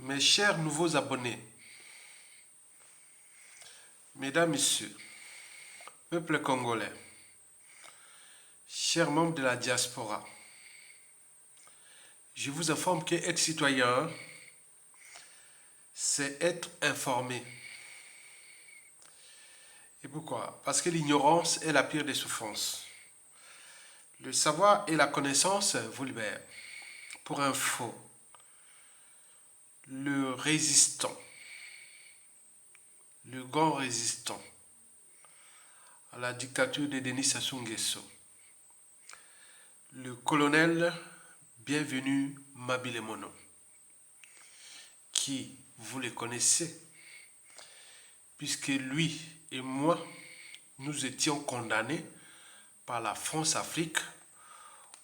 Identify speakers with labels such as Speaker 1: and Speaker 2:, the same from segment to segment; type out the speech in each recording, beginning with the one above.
Speaker 1: Mes chers nouveaux abonnés, mesdames, messieurs, peuple congolais, chers membres de la diaspora, je vous informe qu'être citoyen, c'est être informé. Et pourquoi? Parce que l'ignorance est la pire des souffrances. Le savoir et la connaissance vous libèrent. Pour info, le résistant, le grand résistant à la dictature de Denis Sassou Nguesso, le colonel Bienvenu Mabile Mono, qui, vous le connaissez, puisque lui et moi, nous étions condamnés par la France-Afrique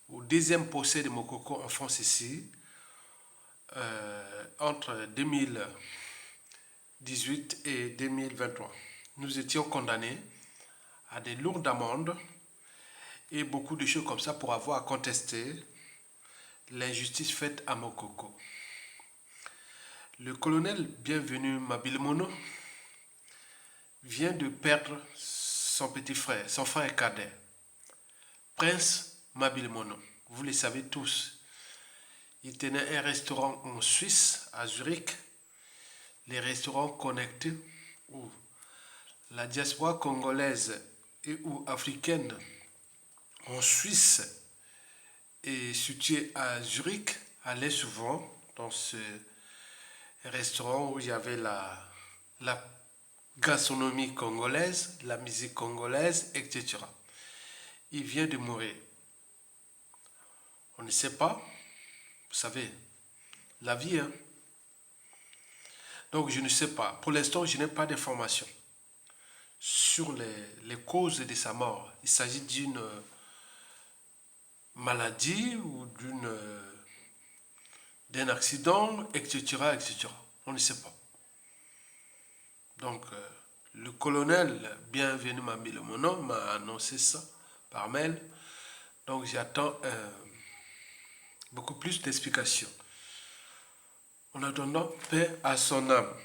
Speaker 1: au deuxième procès de Mokoko en France ici, entre 2018 et 2023. Nous étions condamnés à des lourdes amendes et beaucoup de choses comme ça pour avoir à contester l'injustice faite à Mokoko. Le colonel Bienvenu Mabile Mono vient de perdre son petit frère, son frère cadet, Prince Mabile Mono. Vous le savez tous. Il tenait un restaurant en Suisse, à Zurich, les restaurants connectés où la diaspora congolaise et ou africaine en Suisse et située à Zurich allait souvent dans ce restaurant où il y avait la gastronomie congolaise, la musique congolaise, etc. Il vient de mourir. On ne sait pas. Vous savez, la vie, hein. Donc, je ne sais pas. Pour l'instant, je n'ai pas d'informations sur les causes de sa mort. Il s'agit d'une maladie ou d'un accident, etc., etc. On ne sait pas. Donc, le colonel Bienvenu Mabile Mono m'a annoncé ça par mail. Donc, j'attends beaucoup plus d'explications. En attendant, paix à son âme.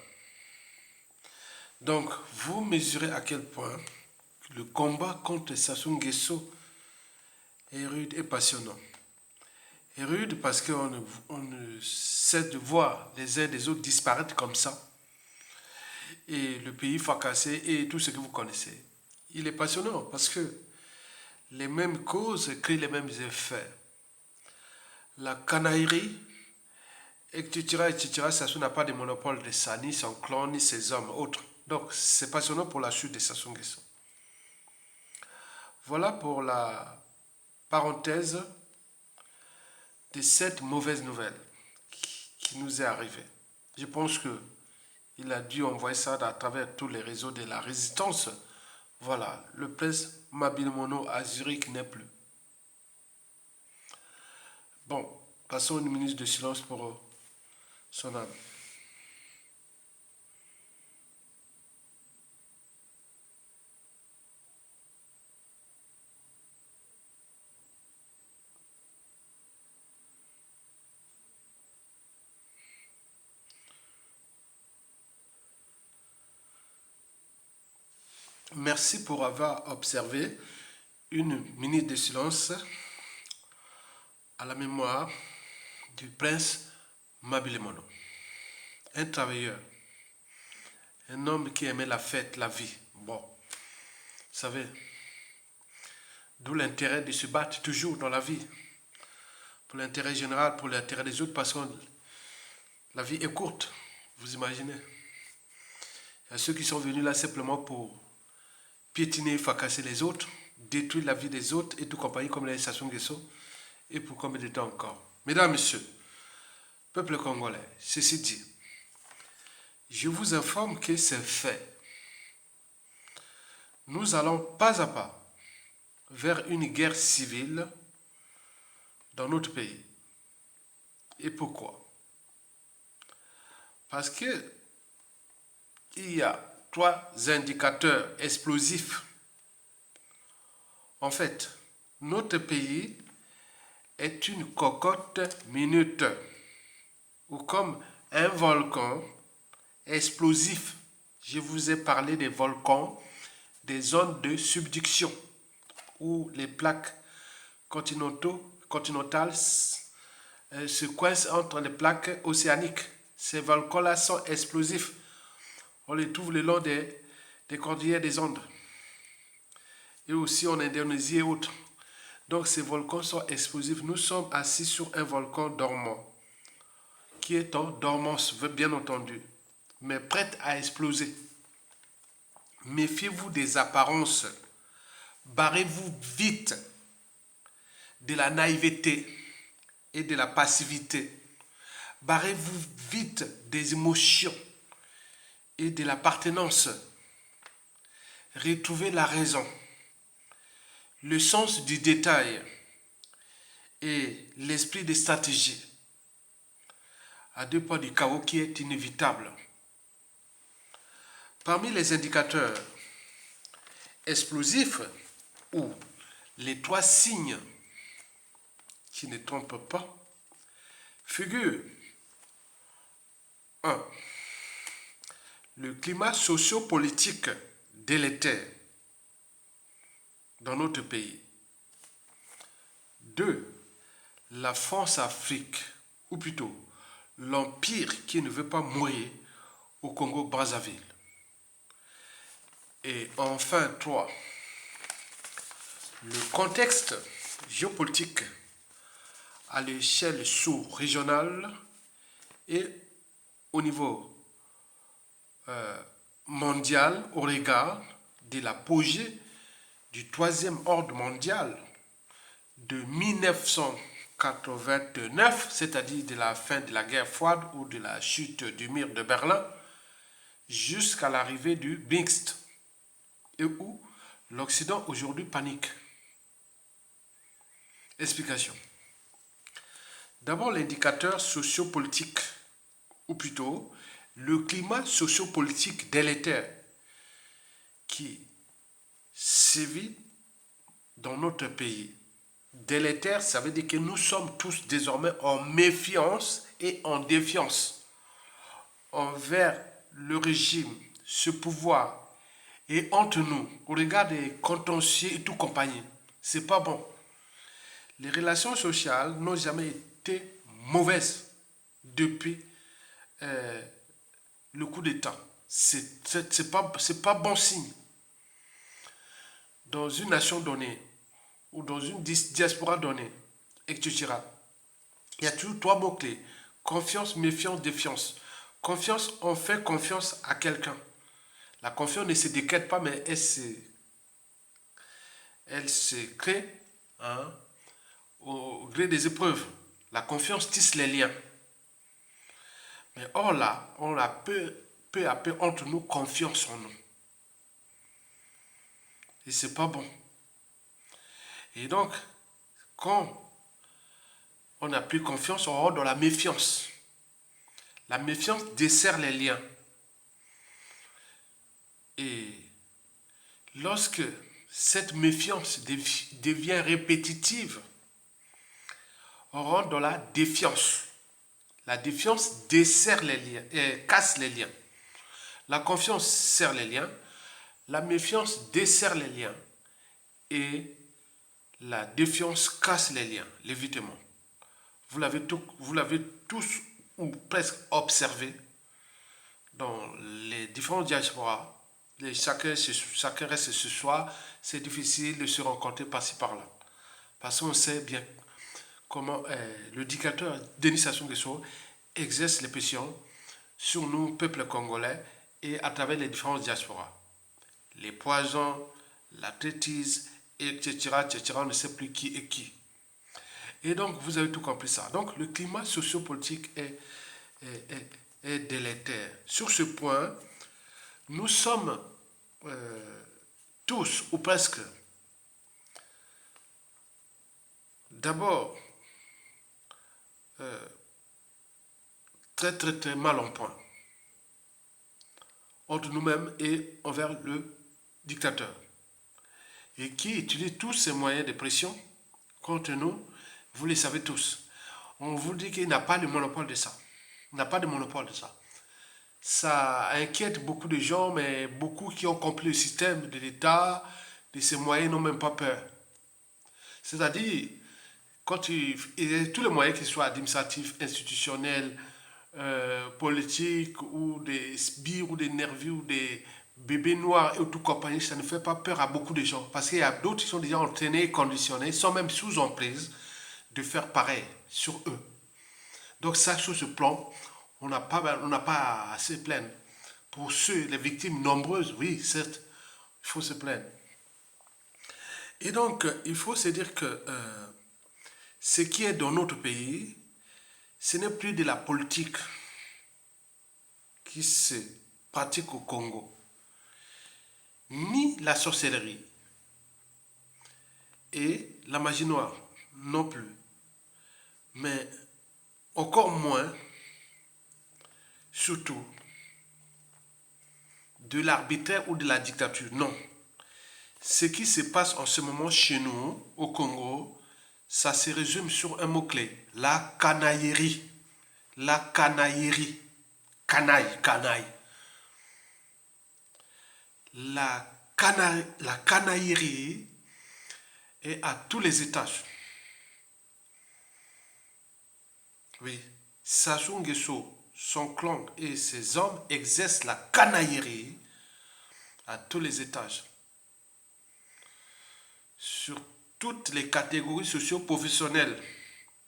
Speaker 1: Donc, vous mesurez à quel point le combat contre Sassou Nguesso est rude et passionnant. Est rude parce qu'on ne cesse de voir les uns des autres disparaître comme ça. Et le pays fracassé et tout ce que vous connaissez. Il est passionnant parce que les mêmes causes créent les mêmes effets. La canaillerie, etc., etc., Sassou n'a pas de monopole de ça, ni son clan, ni ses hommes, autres. Donc, c'est passionnant pour la chute de Sassou Nguesso. Voilà pour la parenthèse de cette mauvaise nouvelle qui nous est arrivée. Je pense qu'il a dû envoyer ça à travers tous les réseaux de la résistance. Voilà, le prince Mabile Mono à Zurich n'est plus. Bon, passons une minute de silence pour son âme. Merci pour avoir observé une minute de silence à la mémoire du prince Mabile Mono. Un travailleur, un homme qui aimait la fête, la vie. Bon, vous savez, d'où l'intérêt de se battre toujours dans la vie. Pour l'intérêt général, pour l'intérêt des autres, parce que la vie est courte, vous imaginez. Il y a ceux qui sont venus là simplement pour piétiner, fracasser les autres, détruire la vie des autres et tout compagnie comme les Sassou Nguesso. Et pour combien de temps encore? Mesdames, Messieurs, peuple congolais, ceci dit, je vous informe que c'est fait. Nous allons pas à pas vers une guerre civile dans notre pays. Et pourquoi? Parce que il y a 3 indicateurs explosifs. En fait, notre pays est une cocotte minute, ou comme un volcan explosif. Je vous ai parlé des volcans, des zones de subduction, où les plaques continentales se coincent entre les plaques océaniques. Ces volcans-là sont explosifs. On les trouve le long des cordillères des Andes. Et aussi en Indonésie et autres. Donc ces volcans sont explosifs. Nous sommes assis sur un volcan dormant, qui est en dormance, bien entendu, mais prête à exploser. Méfiez-vous des apparences. Barrez-vous vite de la naïveté et de la passivité. Barrez-vous vite des émotions et de l'appartenance. Retrouvez la raison, le sens du détail et l'esprit de stratégie à deux points du chaos qui est inévitable. Parmi les indicateurs explosifs ou les 3 signes qui ne trompent pas figurent 1. Le climat socio-politique délétère dans notre pays. 2. La France-Afrique, ou plutôt l'empire qui ne veut pas mourir au Congo-Brazzaville. Et enfin 3. Le contexte géopolitique à l'échelle sous-régionale et au niveau mondial au regard de l'apogée du 3e ordre mondial de 1989, c'est-à-dire de la fin de la guerre froide ou de la chute du mur de Berlin, jusqu'à l'arrivée du mixte, et où l'Occident aujourd'hui panique. Explication. D'abord, l'indicateur sociopolitique, ou plutôt le climat sociopolitique délétère qui sévit dans notre pays. Délétère, ça veut dire que nous sommes tous désormais en méfiance et en défiance envers le régime, ce pouvoir, et entre nous, au regard des contentieux et tout compagnie. C'est pas bon. Les relations sociales n'ont jamais été mauvaises depuis le coup d'État. C'est pas bon signe. Dans une nation donnée, ou dans une diaspora donnée, etc., il y a toujours 3 mots-clés. Confiance, méfiance, défiance. Confiance, on fait confiance à quelqu'un. La confiance ne se décrète pas, mais elle se crée au gré des épreuves. La confiance tisse les liens. Mais or là, on a peu à peu entre nous confiance en nous. Et c'est pas bon. Et donc, quand on n'a plus confiance, on rentre dans la méfiance. La méfiance dessert les liens. Et lorsque cette méfiance devient répétitive, on rentre dans la défiance. La défiance dessert les liens, casse les liens. La confiance serre les liens, la méfiance dessert les liens et la défiance casse les liens, l'évitement. Vous l'avez tous ou presque observé dans les différentes diasporas. Chacun reste ce soir, c'est difficile de se rencontrer par-ci par-là. Parce qu'on sait bien comment le dictateur Denis Sassou Nguesso exerce les pressions sur nous, peuple congolais, et à travers les différentes diasporas. Les poisons, la traitise, etc., etc., on ne sait plus qui est qui. Et donc, vous avez tout compris ça. Donc, le climat sociopolitique est délétère. Sur ce point, nous sommes tous, ou presque, d'abord, très, très, très mal en point entre nous-mêmes et envers le dictateur. Et qui utilise tous ces moyens de pression contre nous, vous les savez tous. On vous dit qu'il n'a pas le monopole de ça. n'a pas de monopole de ça. Ça inquiète beaucoup de gens, mais beaucoup qui ont compris le système de l'État, de ses moyens, n'ont même pas peur. C'est-à-dire, il y a tous les moyens, qu'ils soient administratifs, institutionnels, politiques, ou des sbires, ou des nervis, ou des bébés noirs et tout compagnie, ça ne fait pas peur à beaucoup de gens. Parce qu'il y a d'autres qui sont déjà entraînés et conditionnés, sans même sous emprise, de faire pareil sur eux. Donc ça, sur ce plan, on n'a pas à se plaindre. Pour ceux, les victimes nombreuses, oui, certes, il faut se plaindre. Et donc, il faut se dire que ce qui est dans notre pays, ce n'est plus de la politique qui se pratique au Congo, ni la sorcellerie et la magie noire non plus, mais encore moins, surtout, de l'arbitraire ou de la dictature. Non. Ce qui se passe en ce moment chez nous, au Congo, ça se résume sur un mot-clé, la canaillerie. La canaillerie. Canaille, canaille. La canaillerie est à tous les étages. Oui. Sassou Nguesso, son clan et ses hommes exercent la canaillerie à tous les étages. Sur toutes les catégories socio-professionnelles,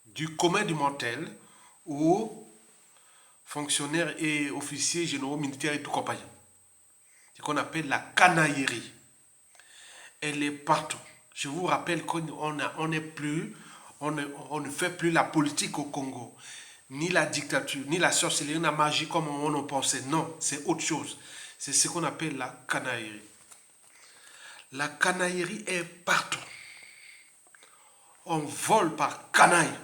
Speaker 1: du commun du mortel aux fonctionnaires et officiers généraux militaires et tout compagnie. Ce qu'on appelle la canaillerie. Elle est partout. Je vous rappelle qu'on ne fait plus la politique au Congo, ni la dictature, ni la sorcellerie, ni la magie comme on en pensait. Non, c'est autre chose. C'est ce qu'on appelle la canaillerie. La canaillerie est partout. On vole par canaille.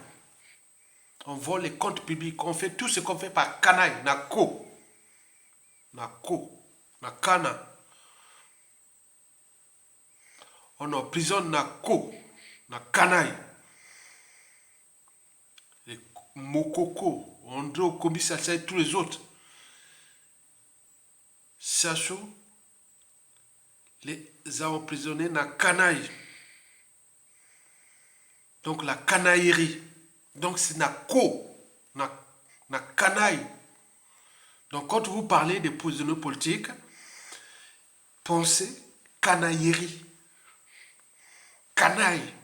Speaker 1: On vole les comptes publics. On fait tout ce qu'on fait par canaille. Nako. Nakana. On emprisonne Nako. Nakanaille. Les Mokoko. Andro, Komisa, et tous les autres. Sacho les a emprisonnés Nakanaille. Donc la canaillerie. Donc c'est Nako. Nakanaille. Donc quand vous parlez des prisonniers politiques, pensez canaillerie. Canaille.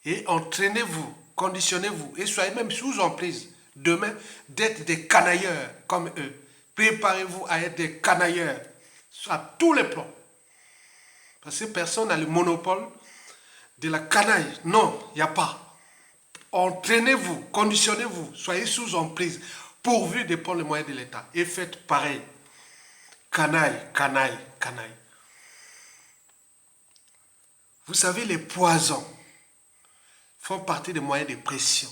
Speaker 1: Et entraînez-vous, conditionnez-vous et soyez même sous emprise demain d'être des canailleurs comme eux. Préparez-vous à être des canailleurs à tous les plans. Parce que personne n'a le monopole de la canaille. Non, il n'y a pas. Entraînez-vous, conditionnez-vous, soyez sous emprise, pourvu de prendre les moyens de l'État. Et faites pareil. Canaille, canaille, canaille. Vous savez, les poisons font partie des moyens de pression,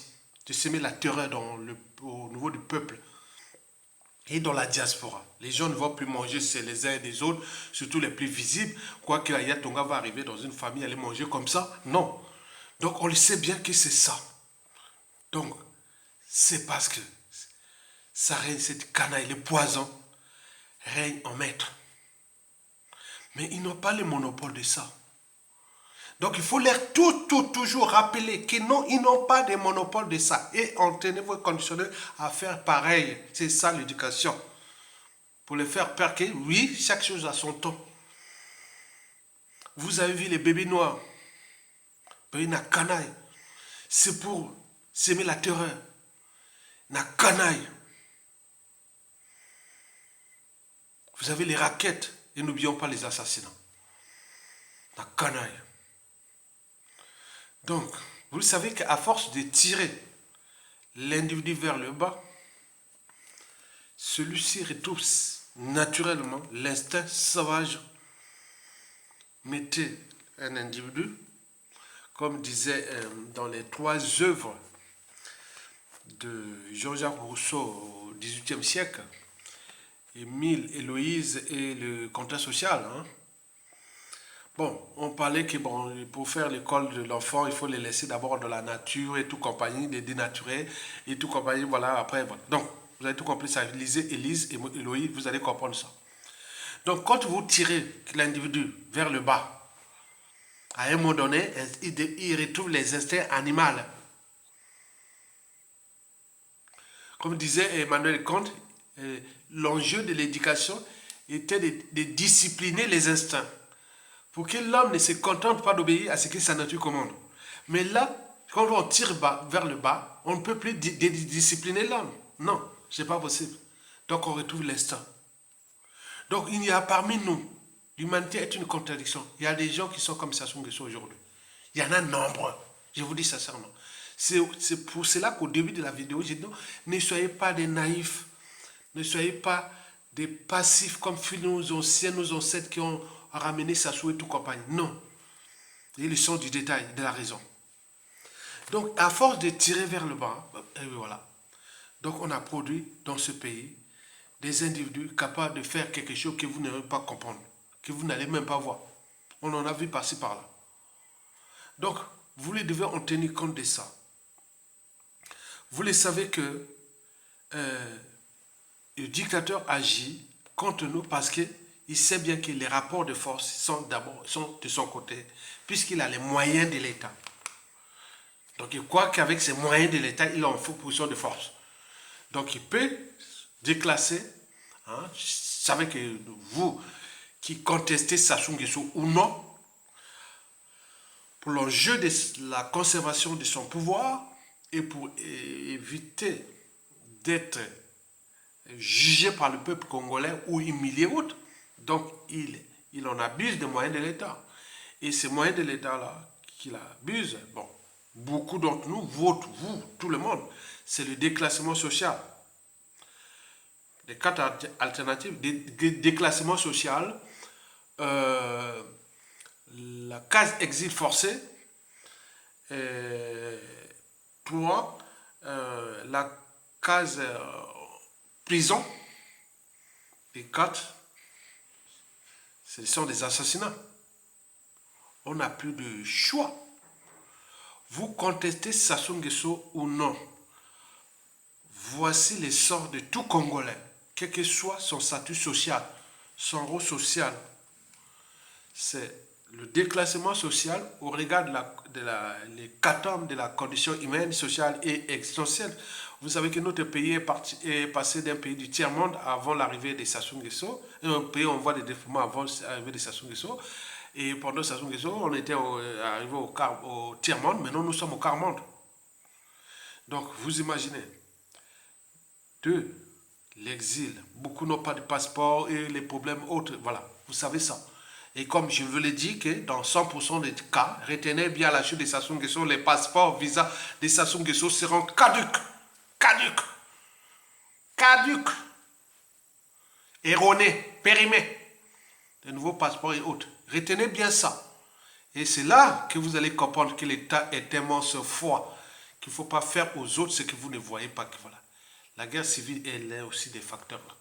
Speaker 1: de semer la terreur au niveau du peuple et dans la diaspora. Les gens ne vont plus manger chez les uns et les autres, surtout les plus visibles. Quoi que Aya Tonga va arriver dans une famille, aller manger comme ça. Non. Donc on le sait bien que c'est ça. Donc, c'est parce que ça règne, cette canaille, le poison règne en maître. Mais ils n'ont pas le monopole de ça. Donc il faut leur toujours rappeler qu'ils n'ont pas de monopole de ça. Et entraînez-vous et conditionnez à faire pareil. C'est ça l'éducation. Pour les faire peur que, oui, chaque chose a son temps. Vous avez vu les bébés noirs. Bébés na canaille. C'est pour s'aimer la terreur. Na canaille. Vous avez les raquettes. Et n'oublions pas les assassinats. Na canaille. Donc, vous savez qu'à force de tirer l'individu vers le bas, celui-ci retrouve naturellement l'instinct sauvage. Mettez un individu, comme disait dans les 3 œuvres de Jean-Jacques Rousseau au XVIIIe siècle, Émile, Héloïse et le contrat social. Bon, on parlait que pour faire l'école de l'enfant, il faut les laisser d'abord dans la nature et tout compagnie, les dénaturer et tout compagnie, voilà, après, voilà. Donc, Vous avez tout compris ça. Lisez Élise et Eloï, vous allez comprendre ça. Donc, quand vous tirez l'individu vers le bas, à un moment donné, il retrouve les instincts animaux. Comme disait Emmanuel Kant, l'enjeu de l'éducation était de discipliner les instincts. Pour que l'homme ne se contente pas d'obéir à ce que sa nature commande. Mais là, quand on tire vers le bas, on ne peut plus discipliner l'homme. Non, ce n'est pas possible. Donc on retrouve l'instinct. Donc il y a parmi nous, l'humanité est une contradiction. Il y a des gens qui sont comme Sassou Nguesso aujourd'hui. Il y en a nombreux. Je vous dis sincèrement. C'est pour cela qu'au début de la vidéo, j'ai dit non, ne soyez pas des naïfs. Ne soyez pas des passifs comme nos anciens, nos ancêtres qui ont ramené Sassou et tout compagnie. Non. Ils sont du détail, de la raison. Donc, à force de tirer vers le bas, et voilà. Donc, on a produit dans ce pays des individus capables de faire quelque chose que vous n'allez pas comprendre, que vous n'allez même pas voir. On en a vu par-ci, par-là. Donc, vous devez en tenir compte de ça. Vous le savez que le dictateur agit contre nous parce qu'il sait bien que les rapports de force sont de son côté, puisqu'il a les moyens de l'État. Donc il croit qu'avec ces moyens de l'État, il a une position de force. Donc il peut déclasser, hein, vous savez que vous qui contestez Sassou Nguesso ou non, pour l'enjeu de la conservation de son pouvoir et pour éviter d'être jugé par le peuple congolais ou humilié autre. Donc il en abuse des moyens de l'État. Et ces moyens de l'État-là qu'il abuse, bon, beaucoup d'entre nous votent, vous, tout le monde, c'est le déclassement social. Les quatre alternatives, déclassement social, la case exil forcé, 3, la case prison, et 4, ce sont des assassinats. On n'a plus de choix. Vous contestez Sassou Nguesso ou non, voici les sorts de tout Congolais, quel que soit son statut social, son rôle social. C'est le déclassement social au regard de l'hécatombe de la condition humaine, sociale et existentielle. Vous savez que notre pays est passé d'un pays du tiers-monde avant l'arrivée de Sassou Nguesso, un pays où on voit des développements avant l'arrivée de Sassou Nguesso. Et pendant Sassou Nguesso, on était arrivé au tiers-monde, maintenant nous sommes au quart-monde. Donc vous imaginez, de l'exil, beaucoup n'ont pas de passeport et les problèmes autres, voilà, vous savez ça. Et comme je vous l'ai dit, que dans 100% des cas, retenez bien la chute de Sassou Nguesso, les passeports, visas de Sassou Nguesso seront caducs. Caducs. Erronés, périmés. De nouveaux passeports et autres. Retenez bien ça. Et c'est là que vous allez comprendre que l'État est tellement fort qu'il ne faut pas faire aux autres ce que vous ne voyez pas. Que voilà. La guerre civile, elle est aussi des facteurs là,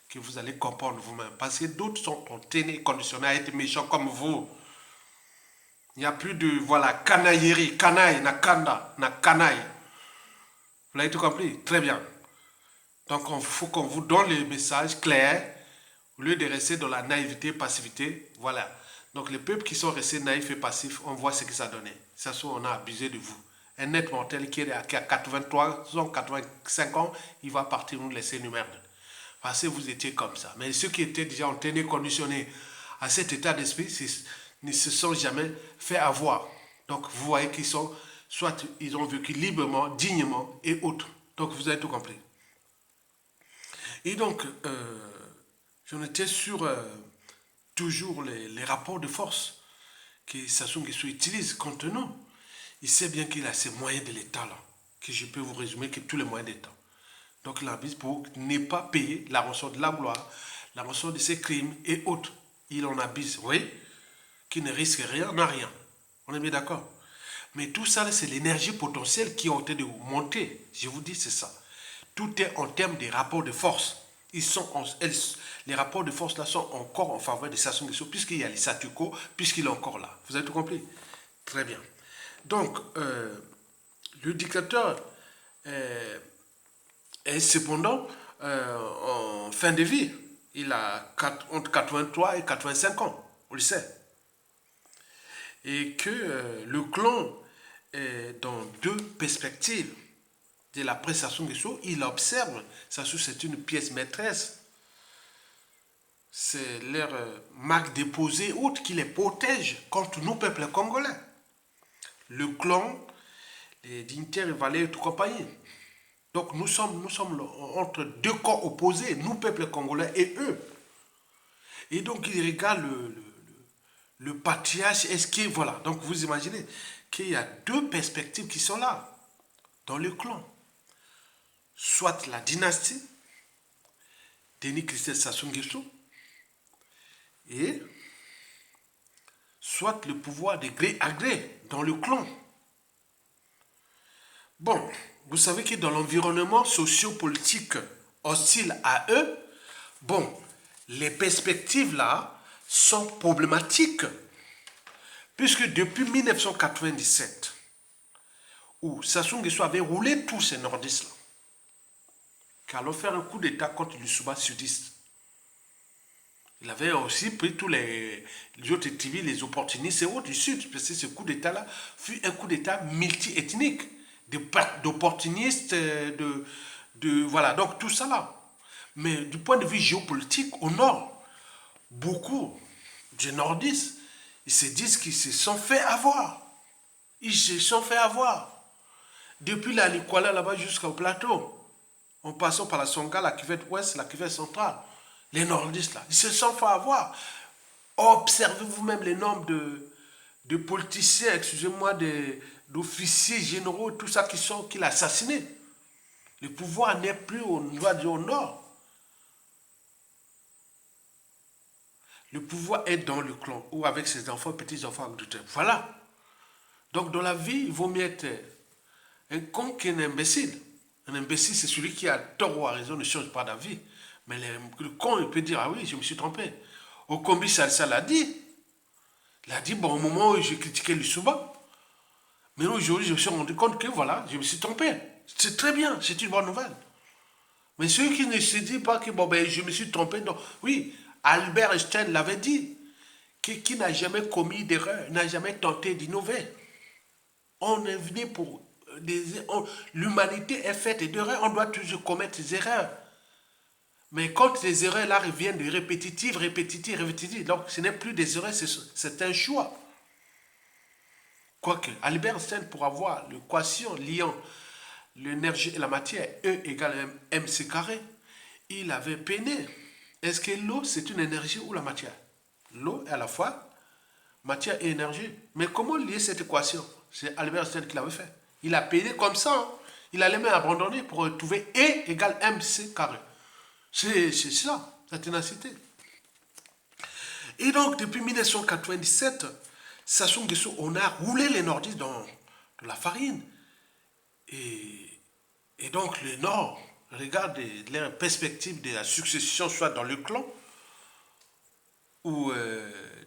Speaker 1: que vous allez comprendre vous-même. Parce que d'autres sont tenus, conditionnés à être méchants comme vous. Il n'y a plus de, voilà, canaillerie, canaille, nakanda, nakanaille. Vous l'avez tout compris? Très bien. Donc, il faut qu'on vous donne les messages clairs, au lieu de rester dans la naïveté, passivité. Voilà. Donc, les peuples qui sont restés naïfs et passifs, on voit ce que ça donnait. Ça soit, on a abusé de vous. Un être mortel qui a 83 ans, 85 ans, il va partir nous laisser une merde. Parce que vous étiez comme ça. Mais ceux qui étaient déjà entraînés, conditionnés à cet état d'esprit, ne se sont jamais fait avoir. Donc, vous voyez qu'ils sont, soit ils ont vécu librement, dignement et autres. Donc, vous avez tout compris. Et donc, j'en étais sur toujours les rapports de force que Sassou Nguesso utilise contre nous. Il sait bien qu'il a ces moyens de l'État là, que je peux vous résumer que tous les moyens d'État. Donc il abuse pour ne pas payer la rançon de la gloire, la rançon de ses crimes et autres. Il en abuse, oui, qui ne risque rien, n'a rien. On est bien d'accord. Mais tout ça, c'est l'énergie potentielle qui est en train de monter. Je vous dis, c'est ça. Tout est en termes de rapports de force. Les rapports de force là sont encore en faveur de Sassou Nguesso, puisqu'il y a les statu quo, puisqu'il est encore là. Vous avez tout compris? Très bien. Donc, le dictateur Et cependant, en fin de vie, il a entre 83 et 85 ans, on le sait. Et que le clan est dans deux perspectives de la prestation des choses. Il observe, c'est une pièce maîtresse. C'est leur marque déposée autre qui les protège contre nous, peuples congolais. Le clan, les dignitaires et valets et tout compagnie. Donc nous sommes entre deux corps opposés, nous, peuple congolais, et eux. Et donc ils regardent le patriarche, est-ce que, voilà, donc vous imaginez qu'il y a deux perspectives qui sont là, dans le clan. Soit la dynastie, Denis Christian Sassou Nguesso, et soit le pouvoir de gré à gré dans le clan. Bon, vous savez que dans l'environnement sociopolitique hostile à eux, bon, les perspectives là sont problématiques. Puisque depuis 1997, où Sassou Nguesso avait roulé tous ces nordistes là, qui allaient faire un coup d'État contre le Souba sudiste. Il avait aussi pris tous les autres tribus, les opportunistes et autres du Sud, parce que ce coup d'État-là fut un coup d'État multi-ethnique, d'opportunistes, voilà, donc tout ça là. Mais du point de vue géopolitique, au nord, beaucoup de nordistes, ils se disent qu'ils se sont fait avoir. Ils se sont fait avoir. Depuis la Likwala là-bas jusqu'au plateau, en passant par la Songa, la cuvette ouest, la cuvette centrale, les nordistes là, ils se sont fait avoir. Observez vous-même les nombres de politiciens, excusez-moi, d'officiers généraux, tout ça qui l'ont assassiné. Le pouvoir n'est plus au nord. Le pouvoir est dans le clan, ou avec ses enfants, petits-enfants, adultes. Voilà. Donc dans la vie, il vaut mieux être un con qu'un imbécile. Un imbécile, c'est celui qui a tort ou a raison, ne change pas d'avis. Mais le con, il peut dire, ah oui, je me suis trompé. Okombi Salsa l'a dit. Il a dit, bon, au moment où j'ai critiqué le Souba, mais aujourd'hui, je me suis rendu compte que voilà, je me suis trompé. C'est très bien, c'est une bonne nouvelle. Mais ceux qui ne se disent pas que bon, ben, je me suis trompé, non. Oui, Albert Einstein l'avait dit, qui n'a jamais commis d'erreur, n'a jamais tenté d'innover. On est venu pour l'humanité est faite d'erreurs, on doit toujours commettre des erreurs. Mais quand les erreurs là reviennent de répétitives, donc ce n'est plus des erreurs, c'est un choix. Quoique, Albert Einstein, pour avoir l'équation liant l'énergie et la matière, E égale mc carré, il avait peiné. Est-ce que l'eau, c'est une énergie ou la matière? L'eau est à la fois matière et énergie. Mais comment lier cette équation? C'est Albert Einstein qui l'avait fait. Il a peiné comme ça. Hein. Il allait même abandonner pour trouver E égale mc carré. C'est ça, la ténacité. Et donc, depuis 1997, Sassou Nguesso, on a roulé les nordistes dans la farine. Et donc, le nord regarde les perspectives de la succession, soit dans le clan ou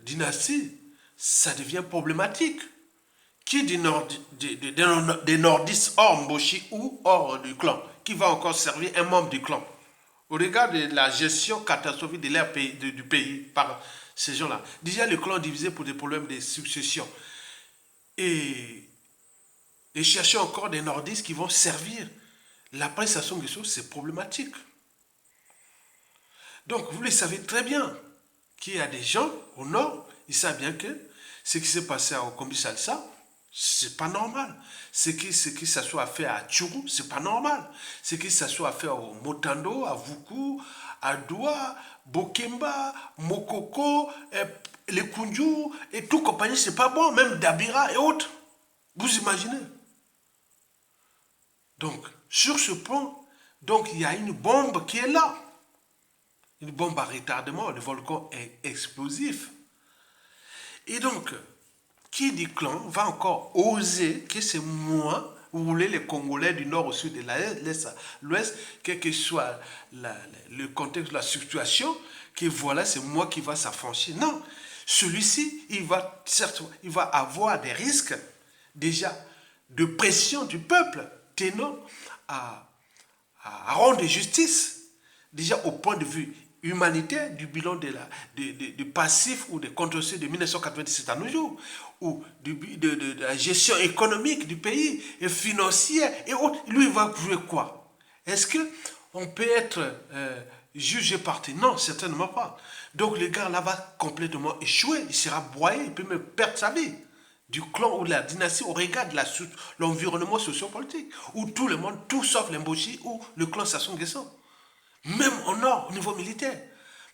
Speaker 1: dynastie, ça devient problématique. Qui des nordistes hors Mboshi ou hors du clan, qui va encore servir un membre du clan? Au regard de la gestion catastrophique de du pays par ces gens-là. Déjà, le clan divisé pour des problèmes de succession. Et chercher encore des nordistes qui vont servir la presse à son Nguesso, c'est problématique. Donc, vous le savez très bien qu'il y a des gens au nord, ils savent bien que ce qui s'est passé à Okombi Salsa, c'est pas normal. Ce qui ça soit fait à Tchourou, c'est pas normal. Ce qui ça soit fait au Motando, à Vuku, à Doua, Bokemba, Mokoko, les Kunju et tout compagnie, c'est pas bon, même Dabira et autres. Vous imaginez? Donc, sur ce point, donc il y a une bombe qui est là. Une bombe à retardement, le volcan est explosif. Et donc, qui dit clan va encore oser que c'est moi, vous voulez les Congolais du nord au sud, de l'est à l'ouest, quel que soit le contexte de la situation, que voilà, c'est moi qui va s'affranchir. Non, celui-ci, il va avoir des risques déjà de pression du peuple tenant à à rendre justice, déjà au point de vue humanitaire du bilan du passif ou des contentieux de 1997 à nos jours, ou de la gestion économique du pays et financière et autres. Lui, il va jouer quoi? Est-ce qu'on peut être jugé parti? Non, certainement pas. Donc le gars là va complètement échouer, il sera broyé, il peut même perdre sa vie du clan ou de la dynastie au regard de l'environnement sociopolitique, où tout le monde, tout sauf l'Emboshi ou le clan Sassou Nguesso. Même au nord, au niveau militaire.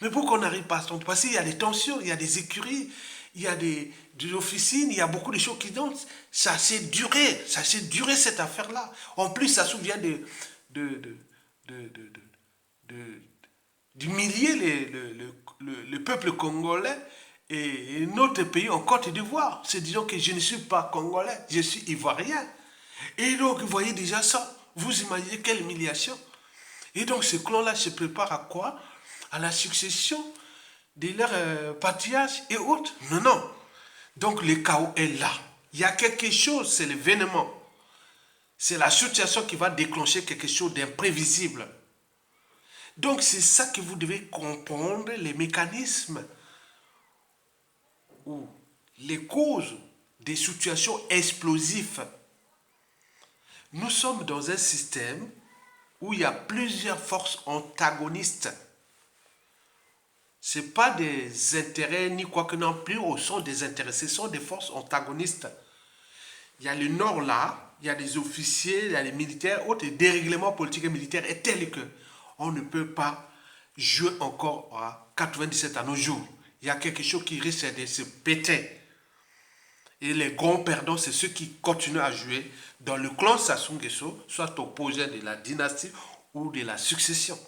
Speaker 1: Mais pourquoi on n'arrive pas à se parce qu'il y a des tensions, il y a des écuries, il y a des officines, il y a beaucoup de choses qui dansent. Ça s'est duré cette affaire-là. En plus, ça souvient d'humilier le peuple congolais et notre pays en Côte d'Ivoire. C'est disant que je ne suis pas congolais, je suis ivoirien. Et donc, vous voyez déjà ça. Vous imaginez quelle humiliation. Et donc, ce clan-là se prépare à quoi? À la succession de leurs patriarches et autres. Non, non. Donc, le chaos est là. Il y a quelque chose, c'est l'événement. C'est la situation qui va déclencher quelque chose d'imprévisible. Donc, c'est ça que vous devez comprendre, les mécanismes ou les causes des situations explosives. Nous sommes dans un système où il y a plusieurs forces antagonistes. Ce n'est pas des intérêts ni quoi que non plus, au sont des intéressés, ce sont des forces antagonistes. Il y a le nord là, il y a des officiers, il y a les militaires, autres, et des règlements politiques et militaires est tel que on ne peut pas jouer encore à 97 à nos jours. Il y a quelque chose qui risque de se péter. Et les grands perdants, c'est ceux qui continuent à jouer dans le clan Sassou Nguesso, soit opposé de la dynastie ou de la succession.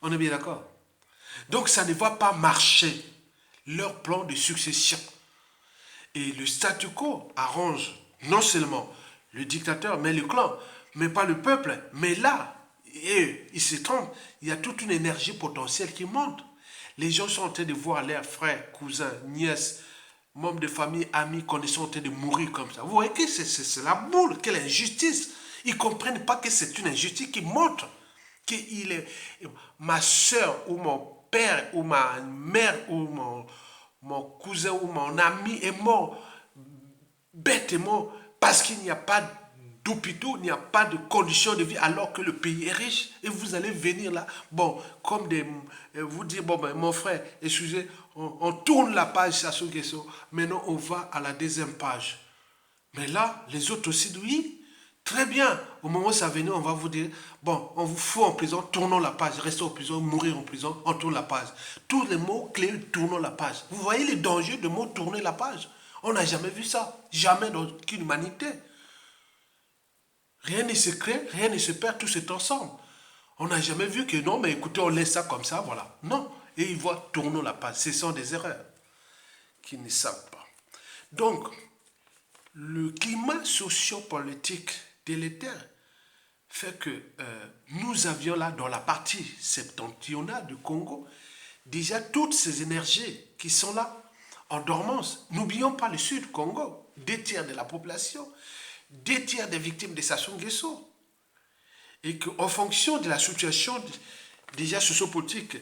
Speaker 1: On est bien d'accord? Donc ça ne va pas marcher, leur plan de succession. Et le statu quo arrange non seulement le dictateur, mais le clan, mais pas le peuple. Mais là, et il se trompe, il y a toute une énergie potentielle qui monte. Les gens sont en train de voir leurs frères, cousins, nièces, membres de famille, amis, connaissants en train de mourir comme ça. Vous voyez que c'est la boule, quelle injustice. Ils ne comprennent pas que c'est une injustice qui montre que ma soeur ou mon père ou ma mère ou mon cousin ou mon ami est mort bêtement parce qu'il n'y a pas d'hôpitaux, il n'y a pas de conditions de vie alors que le pays est riche. Et vous allez venir là, bon, comme vous dire, bon, ben, mon frère, excusez, on tourne la page Sassou Nguesso, maintenant on va à la deuxième page. Mais là, les autres aussi, oui, très bien. Au moment où ça venait, on va vous dire, bon, on vous fout en prison, tournons la page, restez en prison, mourir en prison, on tourne la page. Tous les mots clés, tournons la page. Vous voyez les dangers de mots tourner la page? On n'a jamais vu ça, jamais dans aucune humanité. Rien ne se crée, rien ne se perd, tout est ensemble. On n'a jamais vu que non, mais écoutez, on laisse ça comme ça, voilà. Non. Et ils voient tournons la page. Ce sont des erreurs qu'ils ne savent pas. Donc, le climat sociopolitique délétère fait que nous avions là, dans la partie septentrionale du Congo, déjà toutes ces énergies qui sont là, en dormance. N'oublions pas le sud du Congo, 2 tiers de la population, 2 tiers des victimes de Sassou Nguesso. Et qu'en fonction de la situation déjà sociopolitique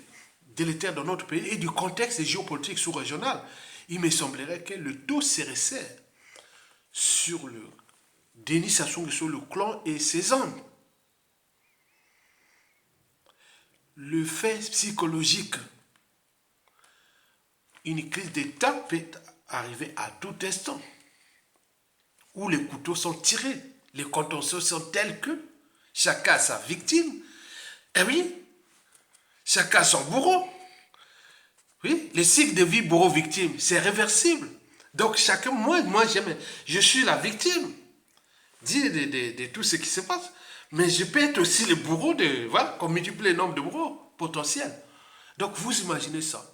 Speaker 1: délétère dans notre pays et du contexte géopolitique sous-régional, il me semblerait que le taux se resserre sur le Denis Sassou Nguesso, le clan et ses hommes. Le fait psychologique, une crise d'État peut arriver à tout instant, où les couteaux sont tirés, les contentieux sont tels que chacun a sa victime, et oui, chacun a son bourreau. Oui, le cycle de vie bourreau-victime, c'est réversible. Donc chacun, moi je suis la victime de tout ce qui se passe. Mais je peux être aussi le bourreau voilà, qu'on multiplie le nombre de bourreaux potentiels. Donc vous imaginez ça.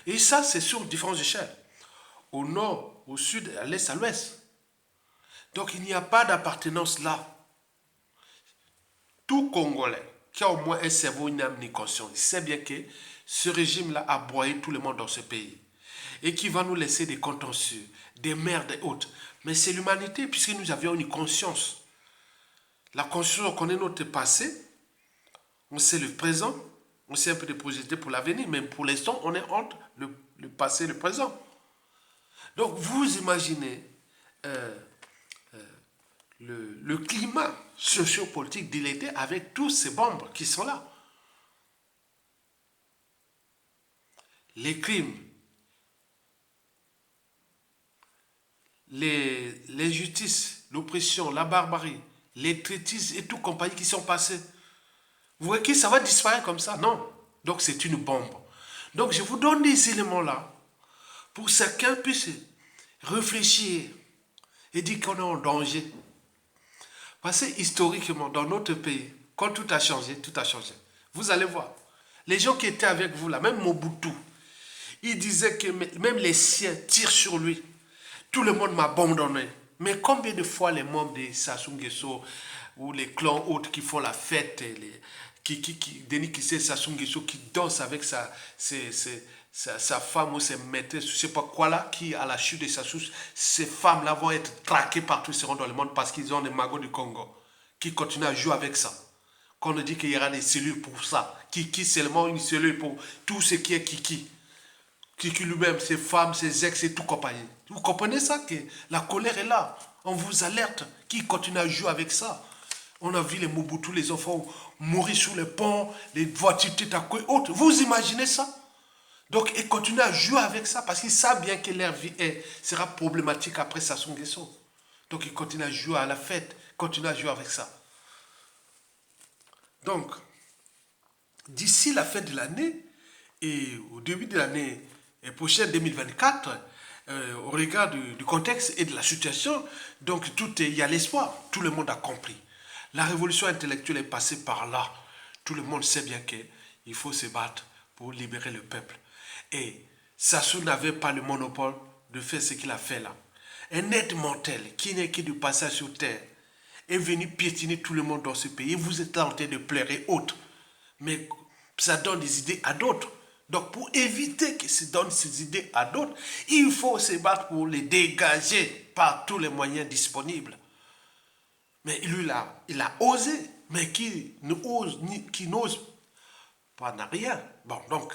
Speaker 1: Et ça, c'est sur différentes échelles. Au nord, au sud, à l'est, à l'ouest. Donc il n'y a pas d'appartenance là. Tout Congolais qui a au moins un cerveau, une âme, une conscience, il sait bien que ce régime-là a broyé tout le monde dans ce pays. Et qui va nous laisser des contentieux, des merdes et autres. Mais c'est l'humanité, puisque nous avions une conscience. La conscience, on connaît notre passé, On sait le présent, on sait un peu de projeter pour l'avenir, mais pour l'instant, on est entre le passé et le présent. Donc, vous imaginez le climat sociopolitique délétère avec tous ces bombes qui sont là. Les crimes, l'injustice, l'oppression, la barbarie, les traitismes et tout compagnie qui sont passés. Vous voyez que ça va disparaître comme ça? Non. Donc c'est une bombe. Donc je vous donne des éléments là pour que chacun puisse réfléchir et dire qu'on est en danger. Parce que historiquement, dans notre pays, quand tout a changé, tout a changé. Vous allez voir. Les gens qui étaient avec vous là, même Mobutu, il disait que même les siens tirent sur lui. Tout le monde m'a abandonné. Mais combien de fois les membres de Sassou Nguesso ou les clans autres qui font la fête, Denis Kissé Sassou Nguesso qui danse avec sa femme ou ses maîtresses, je ne sais pas quoi là, qui à la chute de Sassou, ces femmes-là vont être traquées partout, seront dans le monde parce qu'ils ont des magots du Congo qui continuent à jouer avec ça. Qu'on nous dit qu'il y aura des cellules pour ça. Kiki seulement une cellule pour tout ce qui est Kiki. Kiki lui-même, ses femmes, ses ex et tout compagnie. Vous comprenez ça que la colère est là. On vous alerte. Qui continue à jouer avec ça? On a vu les Mobutu, les enfants mourir sur les ponts, les voitures tête à queue autres. Vous imaginez ça? Donc, ils continuent à jouer avec ça parce qu'ils savent bien que leur vie sera problématique après Sassou Nguesso. Donc, ils continuent à jouer à la fête, continuent à jouer avec ça. Donc, d'ici la fin de l'année et au début de l'année prochaine 2024, au regard du contexte et de la situation, donc il y a l'espoir. Tout le monde a compris. La révolution intellectuelle est passée par là. Tout le monde sait bien qu'il faut se battre pour libérer le peuple. Et Sassou n'avait pas le monopole de faire ce qu'il a fait là. Un être mortel qui n'est que du passage sur terre est venu piétiner tout le monde dans ce pays. Vous êtes en train de pleurer autres. Mais ça donne des idées à d'autres. Donc pour éviter que ça donne ces idées à d'autres, il faut se battre pour les dégager par tous les moyens disponibles. Mais lui là, il a osé, mais qui n'ose pas n'a rien. Bon, donc,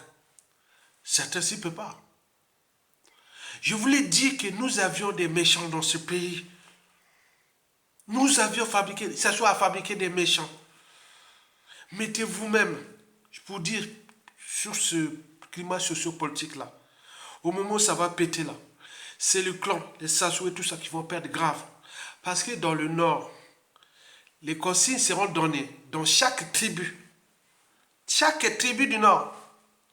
Speaker 1: certains s'y peuvent pas. Je voulais dire que nous avions des méchants dans ce pays. Nous avions fabriqué, ça soit à fabriquer des méchants. Mettez vous-même, pour dire, sur ce climat sociopolitique là, au moment où ça va péter là, c'est le clan, les Sassou et tout ça qui vont perdre grave. Parce que dans le nord, les consignes seront données dans chaque tribu. Chaque tribu du nord.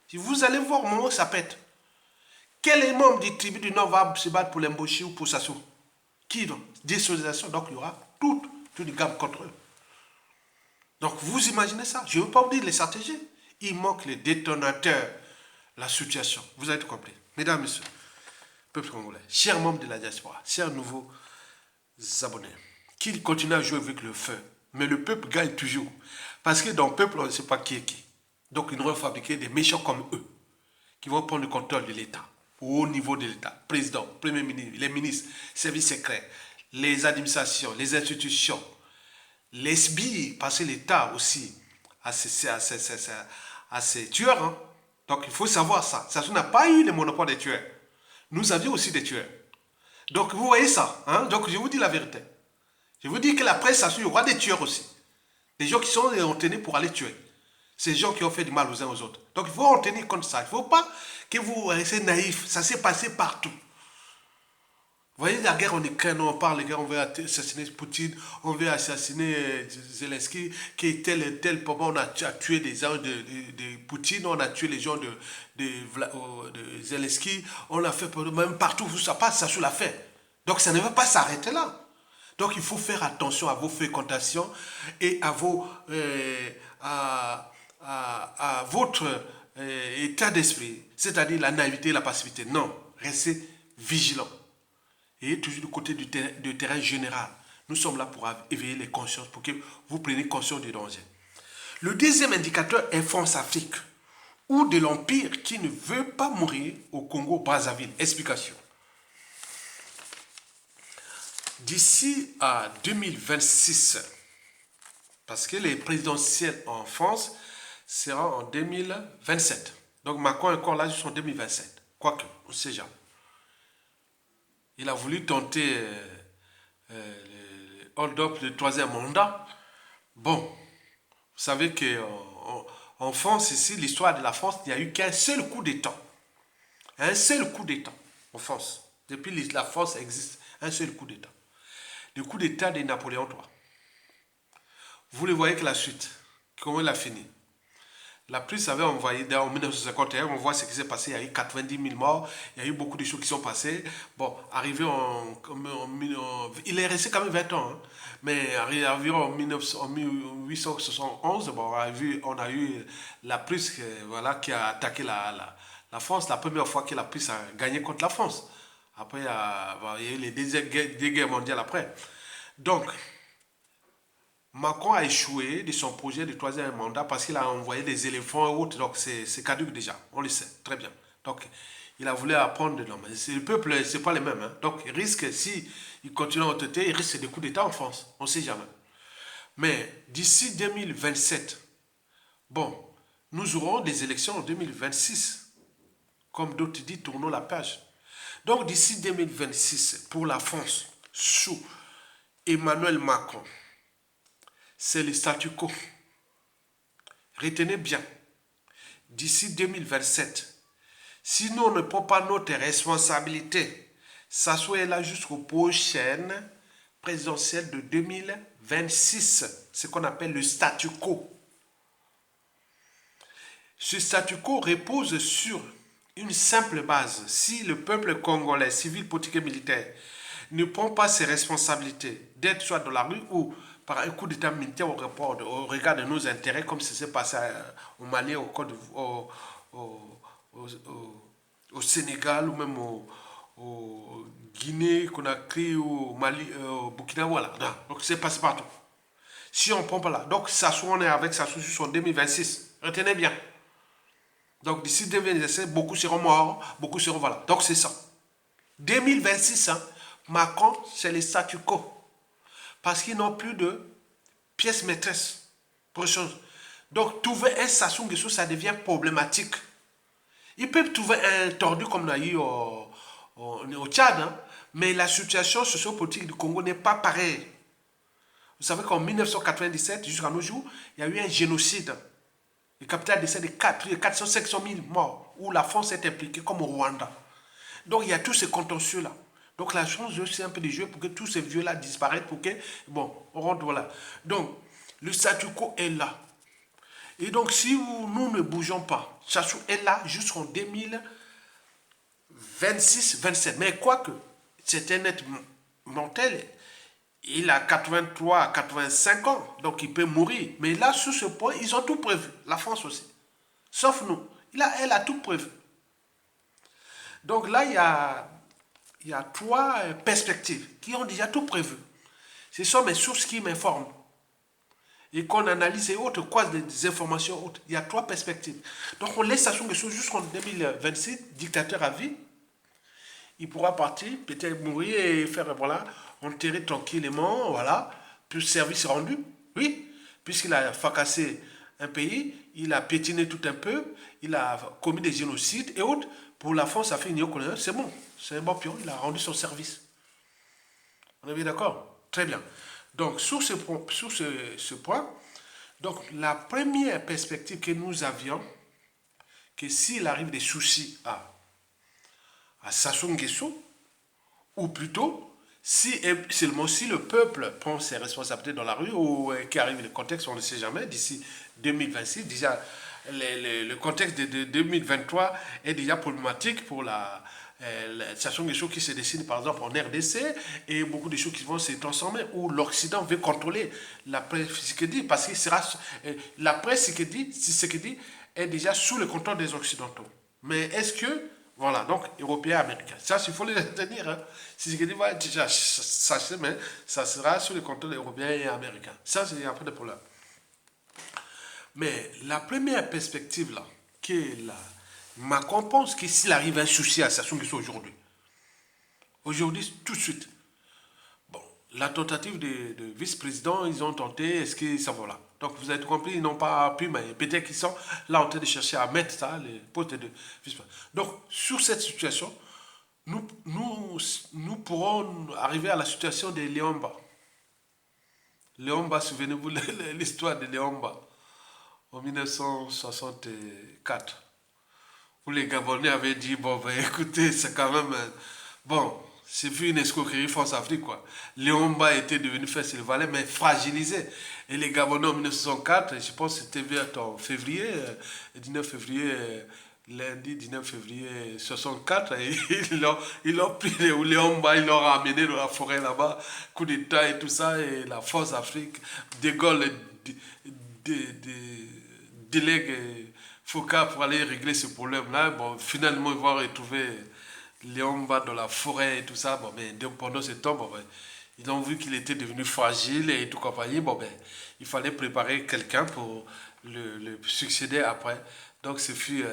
Speaker 1: Si vous allez voir au moment où ça pète, quel est membre des tribus du nord va se battre pour l'embaucher ou pour Sassou? Qui donc? Désocialisation, donc il y aura tout une gamme contre eux. Donc vous imaginez ça? Je ne veux pas vous dire les stratégies. Il manque les détonateurs, la situation. Vous avez tout compris. Mesdames, Messieurs, peuple congolais, chers membres de la diaspora, chers nouveaux abonnés, qu'ils continuent à jouer avec le feu. Mais le peuple gagne toujours. Parce que dans le peuple, on ne sait pas qui est qui. Donc ils vont fabriquer des méchants comme eux, qui vont prendre le contrôle de l'État, au haut niveau de l'État, président, premier ministre, les ministres, services secrets, les administrations, les institutions, les SBI, parce que l'État aussi a ses tueurs. Hein. Donc il faut savoir ça. Ça n'a pas eu le monopole des tueurs. Nous avions aussi des tueurs. Donc vous voyez ça. Hein? Donc je vous dis la vérité. Je vous dis que la presse, il y aura des tueurs aussi. Des gens qui sont en tenue pour aller tuer. Ces gens qui ont fait du mal aux uns aux autres. Donc il faut en tenir compte de ça. Il ne faut pas que vous restez naïfs. Ça s'est passé partout. Vous voyez la guerre en Ukraine, on parle, les gars, on veut assassiner Poutine, on veut assassiner Zelensky, qui est tel moment, on a tué des gens de Poutine, on a tué les gens de Zelensky, on a fait même partout où ça passe, ça se l'a fait. Donc ça ne va pas s'arrêter là. Donc il faut faire attention à vos fréquentations et à votre état d'esprit, c'est-à-dire la naïveté et la passivité. Non, restez vigilants. Et toujours du côté du terrain général. Nous sommes là pour éveiller les consciences, pour que vous preniez conscience du danger. Le deuxième indicateur est France-Afrique, ou de l'Empire qui ne veut pas mourir au Congo-Brazzaville. Explication. D'ici à 2026, parce que les présidentielles en France, sera en 2027. Donc Macron est encore là jusqu'en 2027. Quoique, on ne sait jamais. Il a voulu tenter le hold-up du troisième mandat. Bon, vous savez qu'en France, ici, l'histoire de la France, il n'y a eu qu'un seul coup d'État. Un seul coup d'État en France. Depuis la France existe, un seul coup d'État. Le coup d'État de Napoléon III. Vous le voyez que la suite, comment il a fini. La Prusse avait envoyé, en 1951, on voit ce qui s'est passé, il y a eu 90 000 morts, il y a eu beaucoup de choses qui sont passées. Bon, arrivé il est resté quand même 20 ans, hein, mais arrivé en 1871, bon, on a eu la Prusse voilà, qui a attaqué la France, la première fois que la Prusse a gagné contre la France. Après, il y a eu les deux guerres mondiales après. Donc, Macron a échoué de son projet de troisième mandat parce qu'il a envoyé des éléphants et autres. Donc c'est caduque déjà, on le sait très bien. Donc il a voulu apprendre de l'homme. Le peuple, c'est pas les mêmes. Hein. Donc il risque, si il continue à entêter, il risque des coups d'État en France. On ne sait jamais. Mais d'ici 2027, bon, nous aurons des élections en 2026. Comme d'autres disent, tournons la page. Donc d'ici 2026, pour la France, sous Emmanuel Macron, c'est le statu quo. Retenez bien, d'ici 2027, si nous ne prenons pas notre responsabilité, ça soit là jusqu'aux prochaines présidentielles de 2026, ce qu'on appelle le statu quo. Ce statu quo repose sur une simple base. Si le peuple congolais, civil, politique et militaire, ne prend pas ses responsabilités d'être soit dans la rue ou par un coup d'état militaire au regard de nos intérêts, comme ce s'est passé au Mali, au Sénégal ou même au Guinée, Conakry, au Mali, au Burkina, voilà. Donc c'est passé partout. Si on ne prend pas là, donc ça on est avec ça sur 2026. Retenez bien. Donc d'ici 2027, beaucoup seront morts, beaucoup seront voilà. Donc c'est ça. 2026, hein, Macron, c'est le statu quo. Parce qu'ils n'ont plus de pièces maîtresses pour les choses. Donc, trouver un Sassou Nguesso, ça devient problématique. Ils peuvent trouver un tordu comme on a eu au Tchad, hein, mais la situation sociopolitique du Congo n'est pas pareille. Vous savez qu'en 1997, jusqu'à nos jours, il y a eu un génocide. Le capital décès de 400-500 000 morts, où la France est impliquée comme au Rwanda. Donc, il y a tous ces contentieux-là. Donc la chance, c'est un peu de jouer pour que tous ces vieux-là disparaissent, pour que, bon, on rentre, voilà. Donc, le statu quo est là. Et donc, si nous ne bougeons pas, statu quo est là jusqu'en 2026-27. Mais quoique, c'est un être mortel, il a 83 à 85 ans, donc il peut mourir. Mais là, sur ce point, ils ont tout prévu. La France aussi. Sauf nous. Elle a tout prévu. Donc là, il y a trois perspectives qui ont déjà tout prévu. Ce sont mes sources qui m'informent. Et qu'on analyse et autres, quoi, des informations autres. Il y a trois perspectives. Donc on laisse Sassou Nguesso jusqu'en 2026, dictateur à vie. Il pourra partir, peut-être mourir et faire, voilà, enterrer tranquillement, voilà, plus service rendu. Oui, puisqu'il a fracassé un pays, il a piétiné tout un peu, il a commis des génocides et autres. Pour la France, ça fait une néocoloniale, c'est bon. C'est un bon pion, il a rendu son service. On est bien d'accord? Très bien. Donc, sur ce point, donc, la première perspective que nous avions, que s'il arrive des soucis à Sassou Nguesso, ou plutôt, seulement si le peuple prend ses responsabilités dans la rue, ou qu'arrive le contexte, on ne sait jamais, d'ici 2026, déjà, le contexte de 2023 est déjà problématique pour la Sassou Nguesso qui se dessine par exemple en RDC et beaucoup de choses qui vont se transformer où l'Occident veut contrôler la presse dit parce que la presse ce que dit est déjà sous le contrôle des Occidentaux. Mais est-ce que voilà, donc Européens, Américains. Ça, il faut les retenir. Hein. Si ce que dit va être déjà sachez, mais ça sera sous le contrôle Européens et Américains. Ça, c'est un peu de problème. Mais la première perspective là, qui est là, Macron pense que s'il arrive un souci à Sassou Nguesso aujourd'hui, tout de suite, bon, la tentative de vice-président, ils ont tenté, est-ce que ça va là? Donc vous avez compris, ils n'ont pas pu, mais peut-être qu'ils sont là en train de chercher à mettre ça, les postes de vice-président. Donc sur cette situation, nous pourrons arriver à la situation de Léomba. Léomba, souvenez-vous l'histoire de Léomba en 1964, où les Gabonais avaient dit, bon, ben, écoutez, c'est quand même, bon, c'est vu une escroquerie France-Afrique, quoi. Léomba était devenu Fès le Valais, mais fragilisé. Et les Gabonais en 1964, je pense que c'était en février, 19 février, lundi 19 février 64, et ils l'ont pris Léomba, ils l'ont ramené dans la forêt là-bas, coup d'État et tout ça, et la France-Afrique, De Gaulle délègue Foucault pour aller régler ce problème-là. Bon, finalement, ils vont retrouver Léomba dans la forêt et tout ça. Bon, mais pendant ce temps, bon, ben, ils ont vu qu'il était devenu fragile et tout compagnie. Bon, ben, il fallait préparer quelqu'un pour le succéder après. Donc, ce fut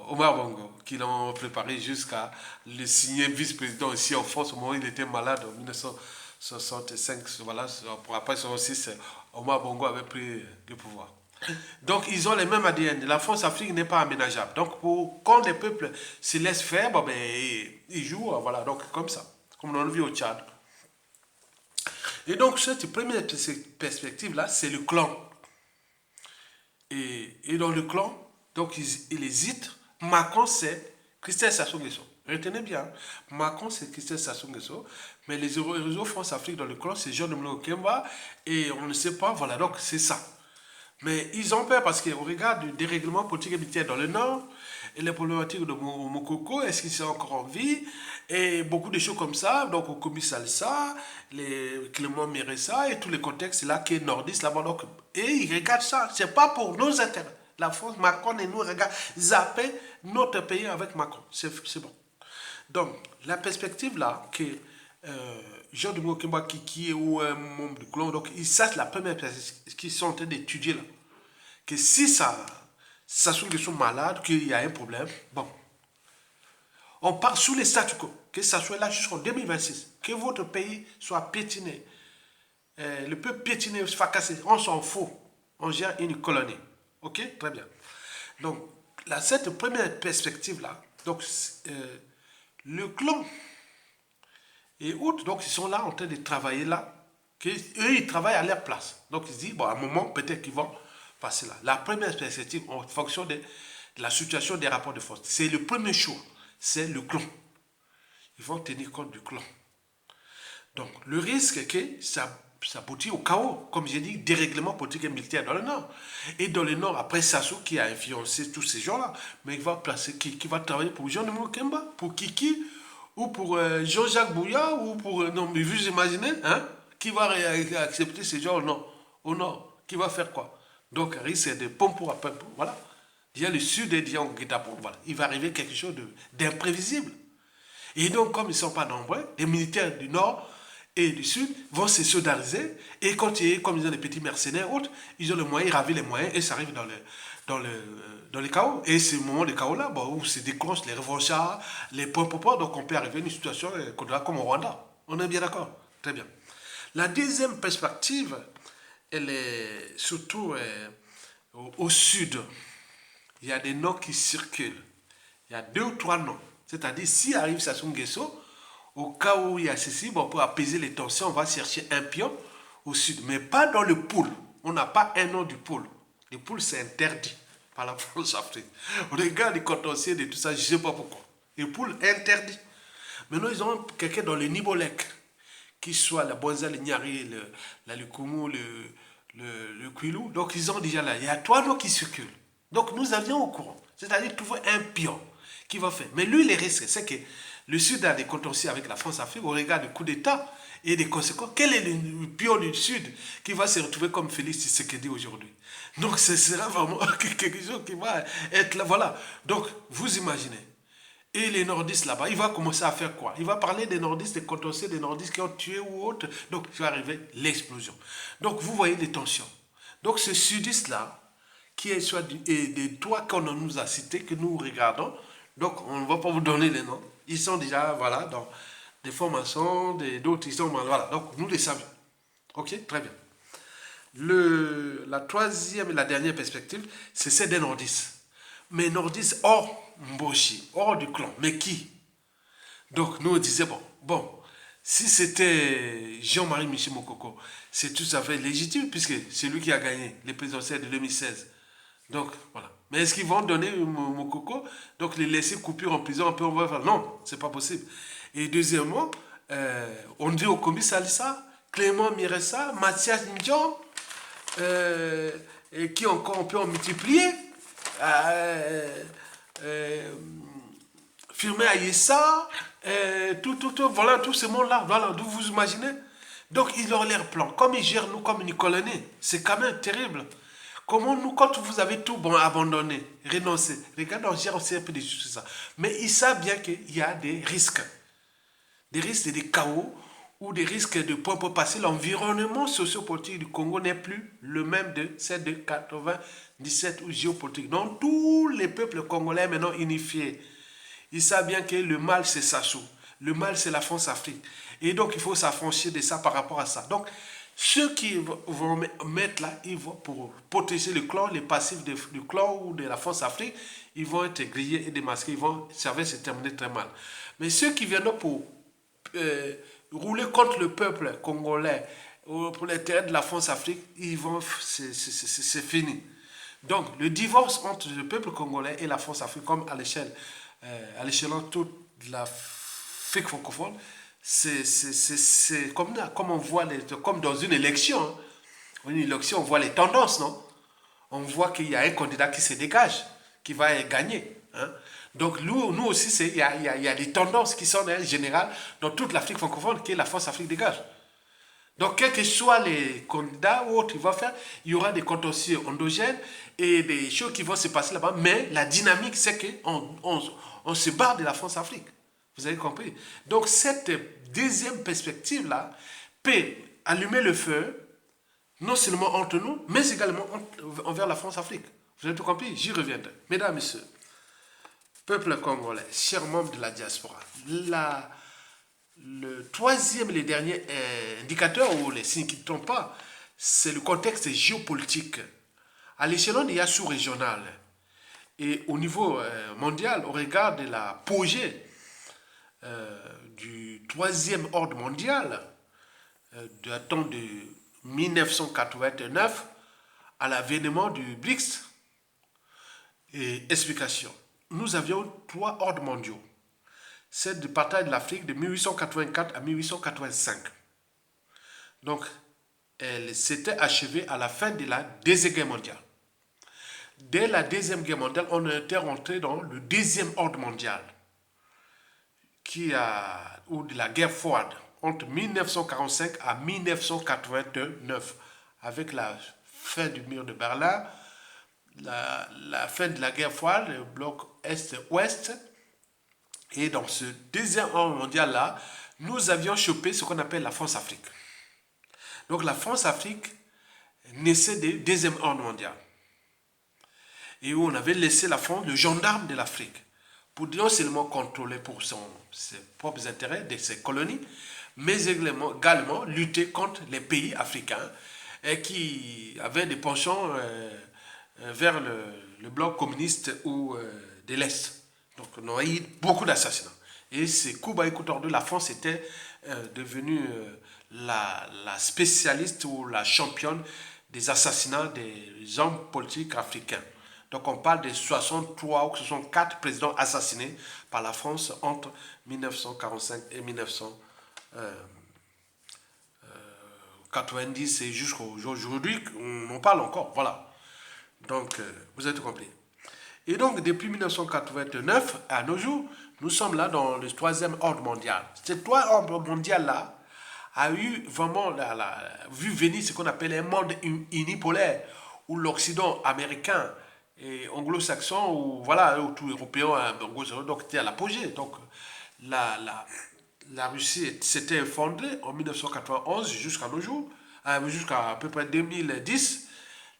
Speaker 1: Omar Bongo qui l'ont préparé jusqu'à le signer vice-président ici en France au moment où il était malade en 1965. Voilà, après 1966, Omar Bongo avait pris le pouvoir. Donc, ils ont les mêmes ADN. La France-Afrique n'est pas aménageable. Donc, quand les peuples se laissent faire, bon, ben, ils jouent, voilà, donc comme ça, comme on le vit au Tchad. Et donc, cette première perspective-là, c'est le clan. Et dans le clan, donc, ils hésitent. Macron, c'est Christelle Sassou Nguesso. Retenez bien, Macron, c'est Christelle Sassou Nguesso, mais les réseaux France-Afrique dans le clan, c'est Jean de Kemba, et on ne sait pas, voilà, donc c'est ça. Mais ils ont peur parce qu'on regarde du dérèglement politique et militaire dans le Nord, et les problématiques de Mokoko, est-ce qu'ils sont encore en vie, et beaucoup de choses comme ça, donc au Komi Salsa, les Clément Méressa, et tous les contextes là qui est nordiste là-bas. Donc, et ils regardent ça, c'est pas pour nos intérêts. La France, Macron et nous regardent zapper notre pays avec Macron. C'est bon. Donc, la perspective là, que Jean de Mokemba qui est ou un membre du clan, donc ils savent la première perspective qu'ils sont en train d'étudier là. Que si ça sont qu'ils sont malades, qu'il y a un problème, bon. On part sous les statu quo, que ça soit là jusqu'en 2026, que votre pays soit piétiné, le peuple piétiné, fracassé, on s'en fout, on gère une colonie. Ok, très bien. Donc, là, cette première perspective-là, donc, le clan et autres, donc, ils sont là en train de travailler là, eux, ils travaillent à leur place. Donc, ils se disent, bon, à un moment, peut-être qu'ils vont passer là. La première perspective, en fonction de la situation des rapports de force, c'est le premier choix, c'est le clan. Ils vont tenir compte du clan. Donc, le risque est que ça aboutit au chaos, comme j'ai dit, dérèglement politique et militaire dans le Nord. Et dans le Nord, après Sassou qui a influencé tous ces gens-là, mais il va placer qui va travailler pour Jean de Mokemba, pour Kiki, ou pour Jean-Jacques Bouya, ou pour... non, mais vous imaginez, hein, qui va accepter ces gens au Nord, qui va faire quoi? Donc, risque de pompe à pompe, voilà. Il y a le Sud et il y a voilà. Il va arriver quelque chose d'imprévisible. Et donc, comme ils ne sont pas nombreux, les militaires du Nord et du Sud vont se solidariser. Et quand comme ils ont des petits mercenaires autres, ils ont les moyens, ils ravissent les moyens et ça arrive dans le chaos. Et c'est le moment de chaos là, bon, où se déclenchent les revanchards, les points pour points. Donc on peut arriver à une situation comme au Rwanda. On est bien d'accord? Très bien. La deuxième perspective, elle est surtout au sud. Il y a des noms qui circulent. Il y a 2 ou 3 noms. C'est-à-dire, si arrive Sassou Nguesso, au cas où il y a ceci, bon, pour apaiser les tensions, on va chercher un pion au sud. Mais pas dans le pôle. On n'a pas un nom du pôle. Le pôle, c'est interdit par la France-Afrique. On regarde les contentieux et tout ça, je ne sais pas pourquoi. Le pôle interdit. Maintenant, ils ont quelqu'un dans le Nibolek, qui soit la Bonza, le Nyari, le Lukumu, le Quilou. Donc, ils ont déjà là. Il y a 3 noms qui circulent. Donc, nous avions au courant. C'est-à-dire trouver un pion qui va faire. Mais lui, les risques, c'est que le Sud a des contentieux avec la France-Afrique au regard du coup d'État et des conséquences. Quel est le pion du Sud qui va se retrouver comme Félix Tshisekedi aujourd'hui? Donc, ce sera vraiment quelque chose qui va être là. Voilà. Donc, vous imaginez. Et les nordistes là-bas, il va commencer à faire quoi? Il va parler des nordistes, des contentieux, des nordistes qui ont tué ou autre. Donc, il va arriver l'explosion. Donc, vous voyez les tensions. Donc, ce sudiste-là, qui est soit des 3 qu'on nous a cités, que nous regardons, donc on ne va pas vous donner les noms. Ils sont déjà, voilà, dans des formations, d'autres, ils sont, voilà. Donc nous les savions. Ok, très bien. La troisième et la dernière perspective, c'est celle des nordistes. Mais nordistes hors Mboshi, hors du clan. Mais qui? Donc nous on disait, bon, si c'était Jean-Marie Michel Mokoko, c'est tout à fait légitime puisque c'est lui qui a gagné les présidentielles de 2016. Donc voilà. Mais est-ce qu'ils vont donner Mokoko, donc les laisser coupure en prison, on va faire non, c'est pas possible. Et deuxièmement, on dit au commis Salissa, Clément Miressa, Mathias Ndjon, et qui encore on peut en multiplier. Euh, euh, Firmé Ayessa, voilà, tout ce monde-là, voilà, d'où vous imaginez. Donc, ils ont leur plan. Comme ils gèrent nous comme une colonie, c'est quand même terrible. Comment nous, quand vous avez tout bon abandonné, renoncé, regardez, on gère aussi un peu des choses, ça. Mais ils savent bien qu'il y a des risques et des chaos ou des risques de points pour passer. L'environnement sociopolitique du Congo n'est plus le même de celle de 97 ou géopolitique. Donc, tous les peuples congolais maintenant unifiés, ils savent bien que le mal, c'est Sassou. Le mal, c'est la France-Afrique. Et donc, il faut s'affranchir de ça par rapport à ça. Donc, ceux qui vont mettre là, ils vont pour protéger le clan, les passifs du clan ou de la France-Afrique, ils vont être grillés et démasqués. Ils vont, ça va se terminer très mal. Mais ceux qui viennent pour rouler contre le peuple congolais, pour l'intérêt de la France-Afrique, ils vont, c'est fini. Donc, le divorce entre le peuple congolais et la France-Afrique, comme à l'échelle toute de l'Afrique francophone, c'est comme on voit, comme dans une élection. Hein. Une élection, on voit les tendances, non? On voit qu'il y a un candidat qui se dégage, qui va gagner. Hein. Donc nous aussi, il y a des tendances qui sont générales dans toute l'Afrique francophone, qui est la France-Afrique dégage. Donc, quels que soient les candidats ou autres, il y aura des contentieux endogènes et des choses qui vont se passer là-bas. Mais la dynamique, c'est qu'on se barre de la France-Afrique. Vous avez compris? Donc, cette deuxième perspective-là peut allumer le feu, non seulement entre nous, mais également envers la France-Afrique. Vous avez tout compris? J'y reviendrai. Mesdames, Messieurs, peuple congolais, chers membres de la diaspora, le troisième et le dernier indicateur ou les signes qui ne trompent pas, c'est le contexte géopolitique. À l'échelon des sous-régional et au niveau mondial, au regard de la pogée du troisième ordre mondial, datant de 1989 à l'avènement du BRICS, et explication. Nous avions trois ordres mondiaux. Celle du partage de l'Afrique de 1884 à 1885. Donc, elle s'était achevée à la fin de la Deuxième Guerre mondiale. Dès la Deuxième Guerre mondiale, on était rentré dans le deuxième ordre mondial, ou de la guerre froide, entre 1945 à 1989, avec la fin du mur de Berlin, la fin de la guerre froide, le bloc Est-Ouest. Et dans ce deuxième ordre mondial-là, nous avions chopé ce qu'on appelle la France-Afrique. Donc la France-Afrique naissait du deuxième ordre mondial. Et où on avait laissé la France, le gendarme de l'Afrique, pour non seulement contrôler pour ses propres intérêts de ses colonies, mais également lutter contre les pays africains qui avaient des penchants vers le bloc communiste ou de l'Est. Donc on a eu beaucoup d'assassinats. Et c'est Cuba et Couture de la France était devenue la spécialiste ou la championne des assassinats des hommes politiques africains. Donc on parle de 63 ou 64 présidents assassinés par la France entre 1945 et 1990 et jusqu'à aujourd'hui, on en parle encore. Voilà. Donc vous avez tout compris. Et donc, depuis 1989 à nos jours, nous sommes là dans le troisième ordre mondial. Ce troisième ordre mondial-là a eu vraiment vu venir ce qu'on appelle un monde unipolaire, où l'Occident américain et anglo-saxon, ou voilà, ou tout européen, donc était à l'apogée. Donc, la Russie s'était effondrée en 1991 jusqu'à nos jours, jusqu'à à peu près 2010.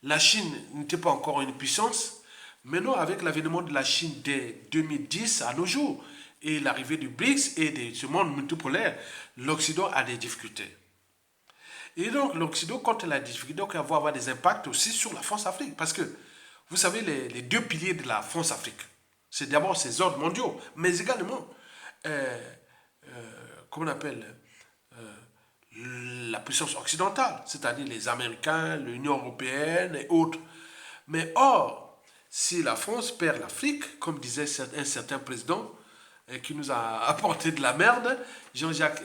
Speaker 1: La Chine n'était pas encore une puissance. Maintenant, avec l'avènement de la Chine dès 2010 à nos jours et l'arrivée du BRICS et de ce monde multipolaire, l'Occident a des difficultés. Et donc, l'Occident, quand elle a des difficultés, donc, elle va avoir des impacts aussi sur la France-Afrique. Parce que, vous savez, les deux piliers de la France-Afrique, c'est d'abord ces ordres mondiaux, mais également, euh, comment on appelle, la puissance occidentale, c'est-à-dire les Américains, l'Union européenne et autres. Mais or, si la France perd l'Afrique, comme disait un certain président, qui nous a apporté de la merde, Jean-Jacques,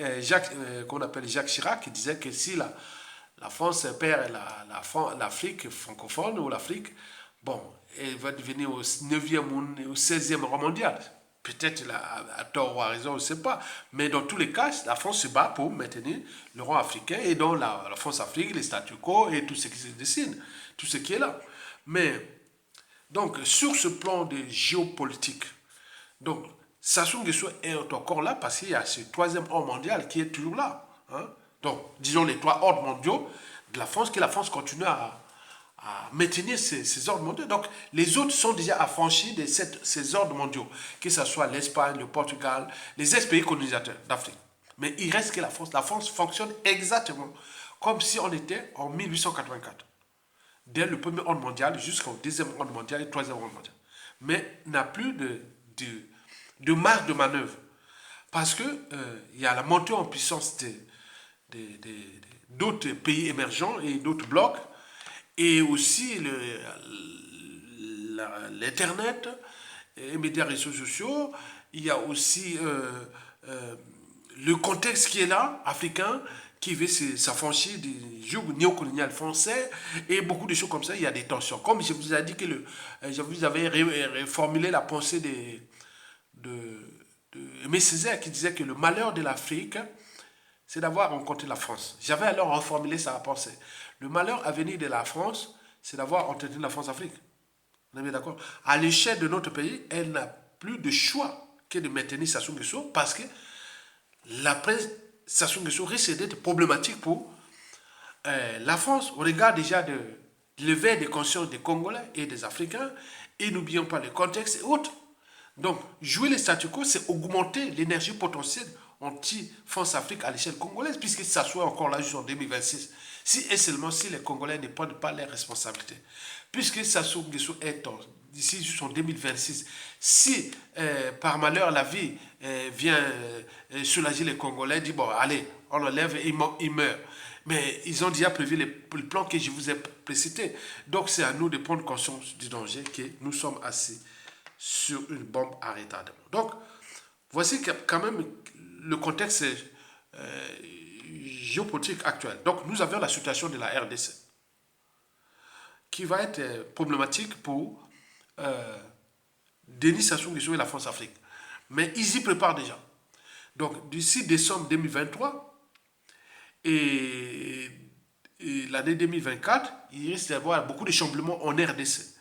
Speaker 1: qu'on appelle Jacques Chirac, qui disait que si la France perd l'Afrique francophone ou l'Afrique, bon, elle va devenir au 9e ou au 16e rang mondial. Peut-être à tort ou à raison, on ne sait pas. Mais dans tous les cas, la France se bat pour maintenir le rang africain et dans la France-Afrique, les statu quo et tout ce qui se dessine, tout ce qui est là. Mais, donc, sur ce plan de géopolitique, donc, Sassou Nguesso est encore là parce qu'il y a ce troisième ordre mondial qui est toujours là. Hein? Donc, disons les trois ordres mondiaux de la France, que la France continue à maintenir ces ordres mondiaux. Donc, les autres sont déjà affranchis de ces ordres mondiaux, que ce soit l'Espagne, le Portugal, les ex-pays colonisateurs d'Afrique. Mais il reste que la France. La France fonctionne exactement comme si on était en 1884. Dès le premier ordre mondial jusqu'au deuxième ordre mondial et troisième ordre mondial. Mais n'a plus de marge de manœuvre. Parce que il y a la montée en puissance d'autres pays émergents et d'autres blocs, et aussi l'Internet, les médias réseaux sociaux. Il y a aussi le contexte qui est là, africain, qui veut s'affranchir du joug néocolonial français, et beaucoup de choses comme ça. Il y a des tensions. Comme je vous ai dit que je vous avais reformulé la pensée de Aimé Césaire, qui disait que le malheur de l'Afrique, c'est d'avoir rencontré la France. J'avais alors reformulé sa pensée. Le malheur à venir de la France, c'est d'avoir entretenu la France-Afrique. On est bien d'accord? À l'échelle de notre pays, elle n'a plus de choix que de maintenir Sassou Nguesso parce que l'après Sassou Nguesso risque d'être problématique pour la France au regard déjà de l'éveil des consciences des Congolais et des Africains, et n'oublions pas le contexte et autres. Donc, jouer les statu quo, c'est augmenter l'énergie potentielle anti-France-Afrique à l'échelle congolaise, puisque ça soit encore là jusqu'en 2026. Si et seulement si les Congolais ne prennent pas leurs responsabilités. Puisque Sassou Nguesso est d'ici jusqu'en 2026, si par malheur la vie vient soulager les Congolais, dit bon, allez, on l'enlève et il meurt. Mais ils ont déjà prévu le plan que je vous ai précité. Donc c'est à nous de prendre conscience du danger que nous sommes assis sur une bombe à retardement. Donc, voici quand même le contexte géopolitique actuel. Donc, nous avons la situation de la RDC qui va être problématique pour Denis Sassou Nguesso et la France-Afrique. Mais ils y préparent déjà. Donc, d'ici décembre 2023 et l'année 2024, il risque d'y avoir beaucoup de chamboulements en RDC.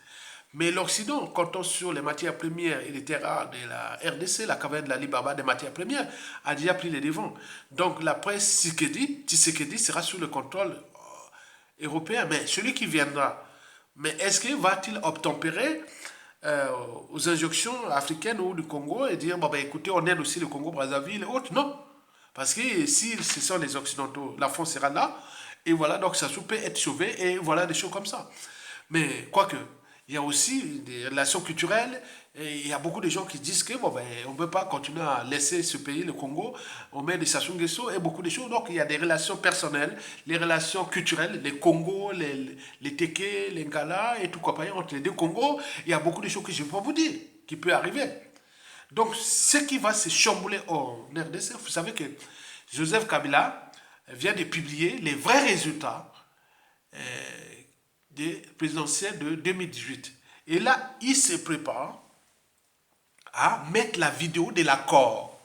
Speaker 1: Mais l'Occident, comptant sur les matières premières et les terres rares de la RDC, la caverne de la Libaba des matières premières, a déjà pris les devants. Donc l'après Tshisekedi sera sous le contrôle européen. Mais celui qui viendra, mais est-ce qu'il va-t-il obtempérer aux injonctions africaines ou du Congo et dire, bon, ben, écoutez, on aide aussi le Congo-Brazzaville et autres? Non. Parce que si ce sont les Occidentaux, la France sera là, et voilà, donc ça peut être sauvé, et voilà des choses comme ça. Mais quoique, il y a aussi des relations culturelles, et il y a beaucoup de gens qui disent que bon, ben, on ne peut pas continuer à laisser ce pays, le Congo, on met des Sassou Nguesso et beaucoup de choses. Donc il y a des relations personnelles, les relations culturelles, les Congos, les Téké, les Ngala et tout compagnie entre les deux Congos. Il y a beaucoup de choses que je ne peux pas vous dire, qui peut arriver. Donc ce qui va se chambouler en RDC, vous savez que Joseph Kabila vient de publier les vrais résultats des présidentielles de 2018. Et là, il se prépare à mettre la vidéo de l'accord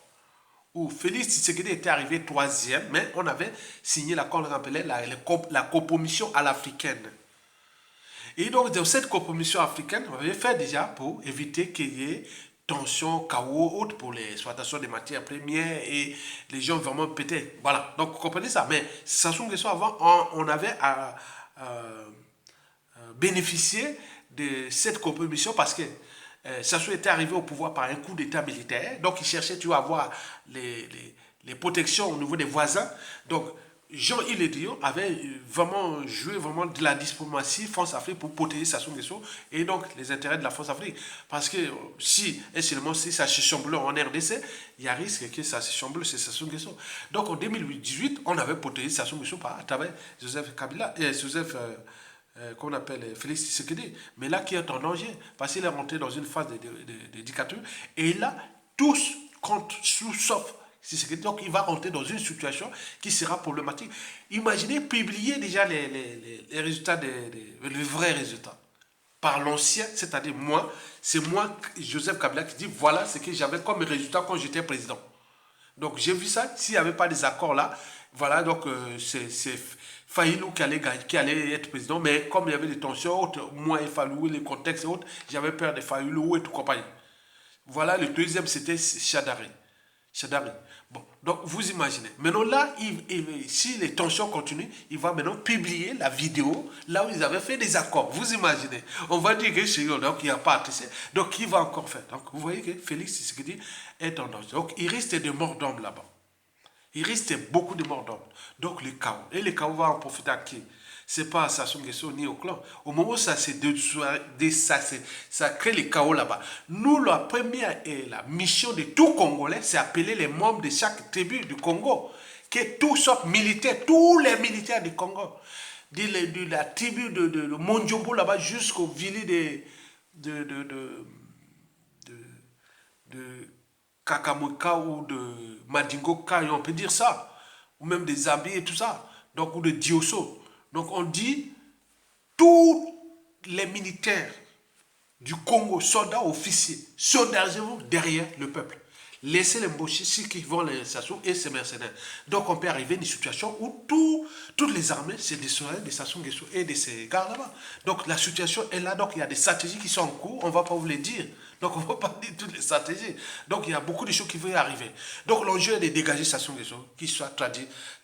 Speaker 1: où Félix Tshisekedi était arrivé troisième, mais on avait signé l'accord qu'on appelait la compromission à l'africaine. Et donc, dans cette compromission africaine, on avait fait déjà pour éviter qu'il y ait tension, chaos, autres pour l'exploitation des matières premières et les gens vraiment pétaient. Voilà, donc vous comprenez ça. Mais Sassou Nguesso, avant, on avait bénéficié de cette compromission parce que Sassou était arrivé au pouvoir par un coup d'état militaire, donc il cherchait toujours à avoir les protections au niveau des voisins. Donc Jean-Yves Le Drian avait vraiment joué vraiment de la diplomatie France-Afrique pour protéger Sassou Nguesso et donc les intérêts de la France-Afrique. Parce que si, et seulement si ça se chamboule en RDC, il y a risque que ça se chamboule chez Sassou Nguesso. Donc en 2018, on avait protégé Sassou Nguesso à travers Joseph Kabila, qu'on appelle Félix Tshisekedi, mais là qui est en danger, parce qu'il est rentré dans une phase de dictature, et là, tous comptent sauf Tshisekedi, donc il va rentrer dans une situation qui sera problématique. Imaginez publier déjà les résultats, les vrais résultats, par l'ancien, c'est-à-dire moi, c'est moi, Joseph Kabila, qui dit voilà ce que j'avais comme résultat quand j'étais président. Donc j'ai vu ça, s'il n'y avait pas des accords là, voilà, donc c'est Fayilou qui allait être président, mais comme il y avait des tensions autres, moi et Fayilou, les contextes et autres, j'avais peur de Fayilou et tout compagnie. Voilà, le deuxième c'était Chadari. Bon, donc vous imaginez. Maintenant là, si les tensions continuent, il va maintenant publier la vidéo là où ils avaient fait des accords. Vous imaginez. On va dire que c'est donc il n'y a pas à tisser. Donc il va encore faire. Donc vous voyez que Félix Tshisekedi est en danger. Donc il risque de morts d'hommes là-bas. Il risque beaucoup de morts d'hommes. Donc le chaos. Et le chaos va en profiter à qui? C'est pas à Sassou Nguesso ni au clan. Au moment où ça crée le chaos là-bas. Nous, la première et la mission de tout Congolais, c'est appeler les membres de chaque tribu du Congo. Que tous sortes militaires, tous les militaires du Congo. De la tribu de Mondjobo là-bas jusqu'au village de Kakamoka ou de Madingoka, on peut dire ça, ou même des Zambi et tout ça, donc, ou de Diosso. Donc on dit, tous les militaires du Congo, soldats, officiers, solidarisez-vous derrière le peuple. Laissez les Mboshi, ceux qui vont les Sassou et ses mercenaires. Donc on peut arriver à une situation où toutes les armées se désolent de Sassou Nguesso et de ses gars là-bas. Donc la situation est là, donc il y a des stratégies qui sont en cours, on ne va pas vous les dire. Donc on ne va pas dire toutes les stratégies. Donc il y a beaucoup de choses qui vont arriver. Donc l'enjeu est de dégager Sassou Nguesso, qu'il soit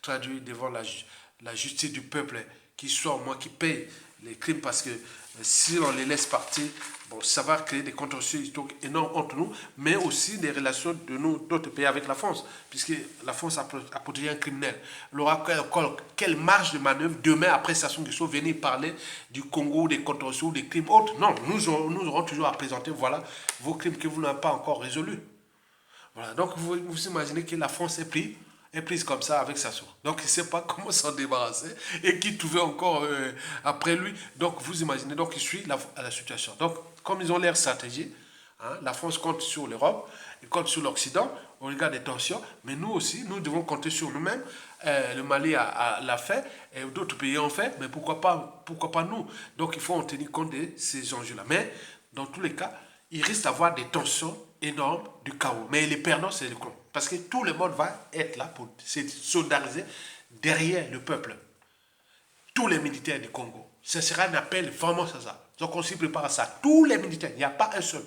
Speaker 1: traduit devant la justice du peuple, qu'il soit moi qui paye les crimes, parce que si on les laisse partir, bon, ça va créer des contentieux historiques énormes entre nous, mais aussi des relations de nous, d'autres pays avec la France, puisque la France a protégé un criminel. Elle aura quelle marge de manœuvre demain, après Sassou Nguesso, venir parler du Congo, des contentieux, des crimes autres? Non, nous aurons toujours à présenter, voilà, vos crimes que vous n'avez pas encore résolus. Voilà, donc vous imaginez que la France est prise comme ça avec Sassou. Donc il ne sait pas comment s'en débarrasser et qui trouvait encore après lui. Donc vous imaginez, donc il suit la situation. Donc comme ils ont leur stratégie, hein, la France compte sur l'Europe, elle compte sur l'Occident, on regarde des tensions, mais nous aussi, nous devons compter sur nous-mêmes. Le Mali l'a fait, et d'autres pays ont fait, mais pourquoi pas nous? Donc il faut en tenir compte de ces enjeux-là. Mais dans tous les cas, il risque d'avoir des tensions énormes, du chaos. Mais les perdants, c'est le clan. Parce que tout le monde va être là pour se solidariser derrière le peuple. Tous les militaires du Congo. Ce sera un appel vraiment à ça. Donc on s'y prépare à ça. Tous les militaires, il n'y a pas un seul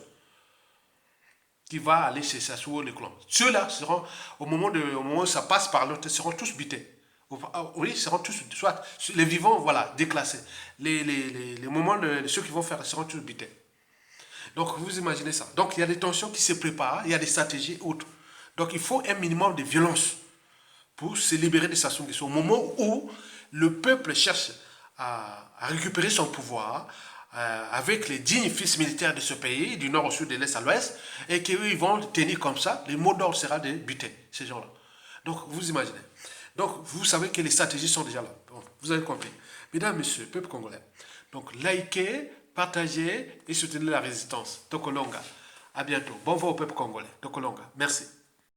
Speaker 1: qui va aller chez Sassou le clan. Ceux-là seront, au moment où ça passe par l'autre, seront tous butés. Oui, seront tous, soit les vivants, voilà, déclassés. Les moments, ceux qui vont faire seront tous butés. Donc vous imaginez ça. Donc il y a des tensions qui se préparent, il y a des stratégies autres. Donc il faut un minimum de violence pour se libérer de Sassou Nguesso. Au moment où le peuple cherche à récupérer son pouvoir avec les dignes fils militaires de ce pays, du nord au sud, de l'est à l'ouest, et qu'ils vont tenir comme ça, le mot d'ordre sera de buter ces gens-là. Donc vous imaginez. Donc vous savez que les stratégies sont déjà là. Bon, vous avez compris. Mesdames, messieurs, peuple congolais, donc likez, partagez et soutenez la résistance. Tokolonga. À bientôt. Bon vent au peuple congolais. Tokolonga. Merci.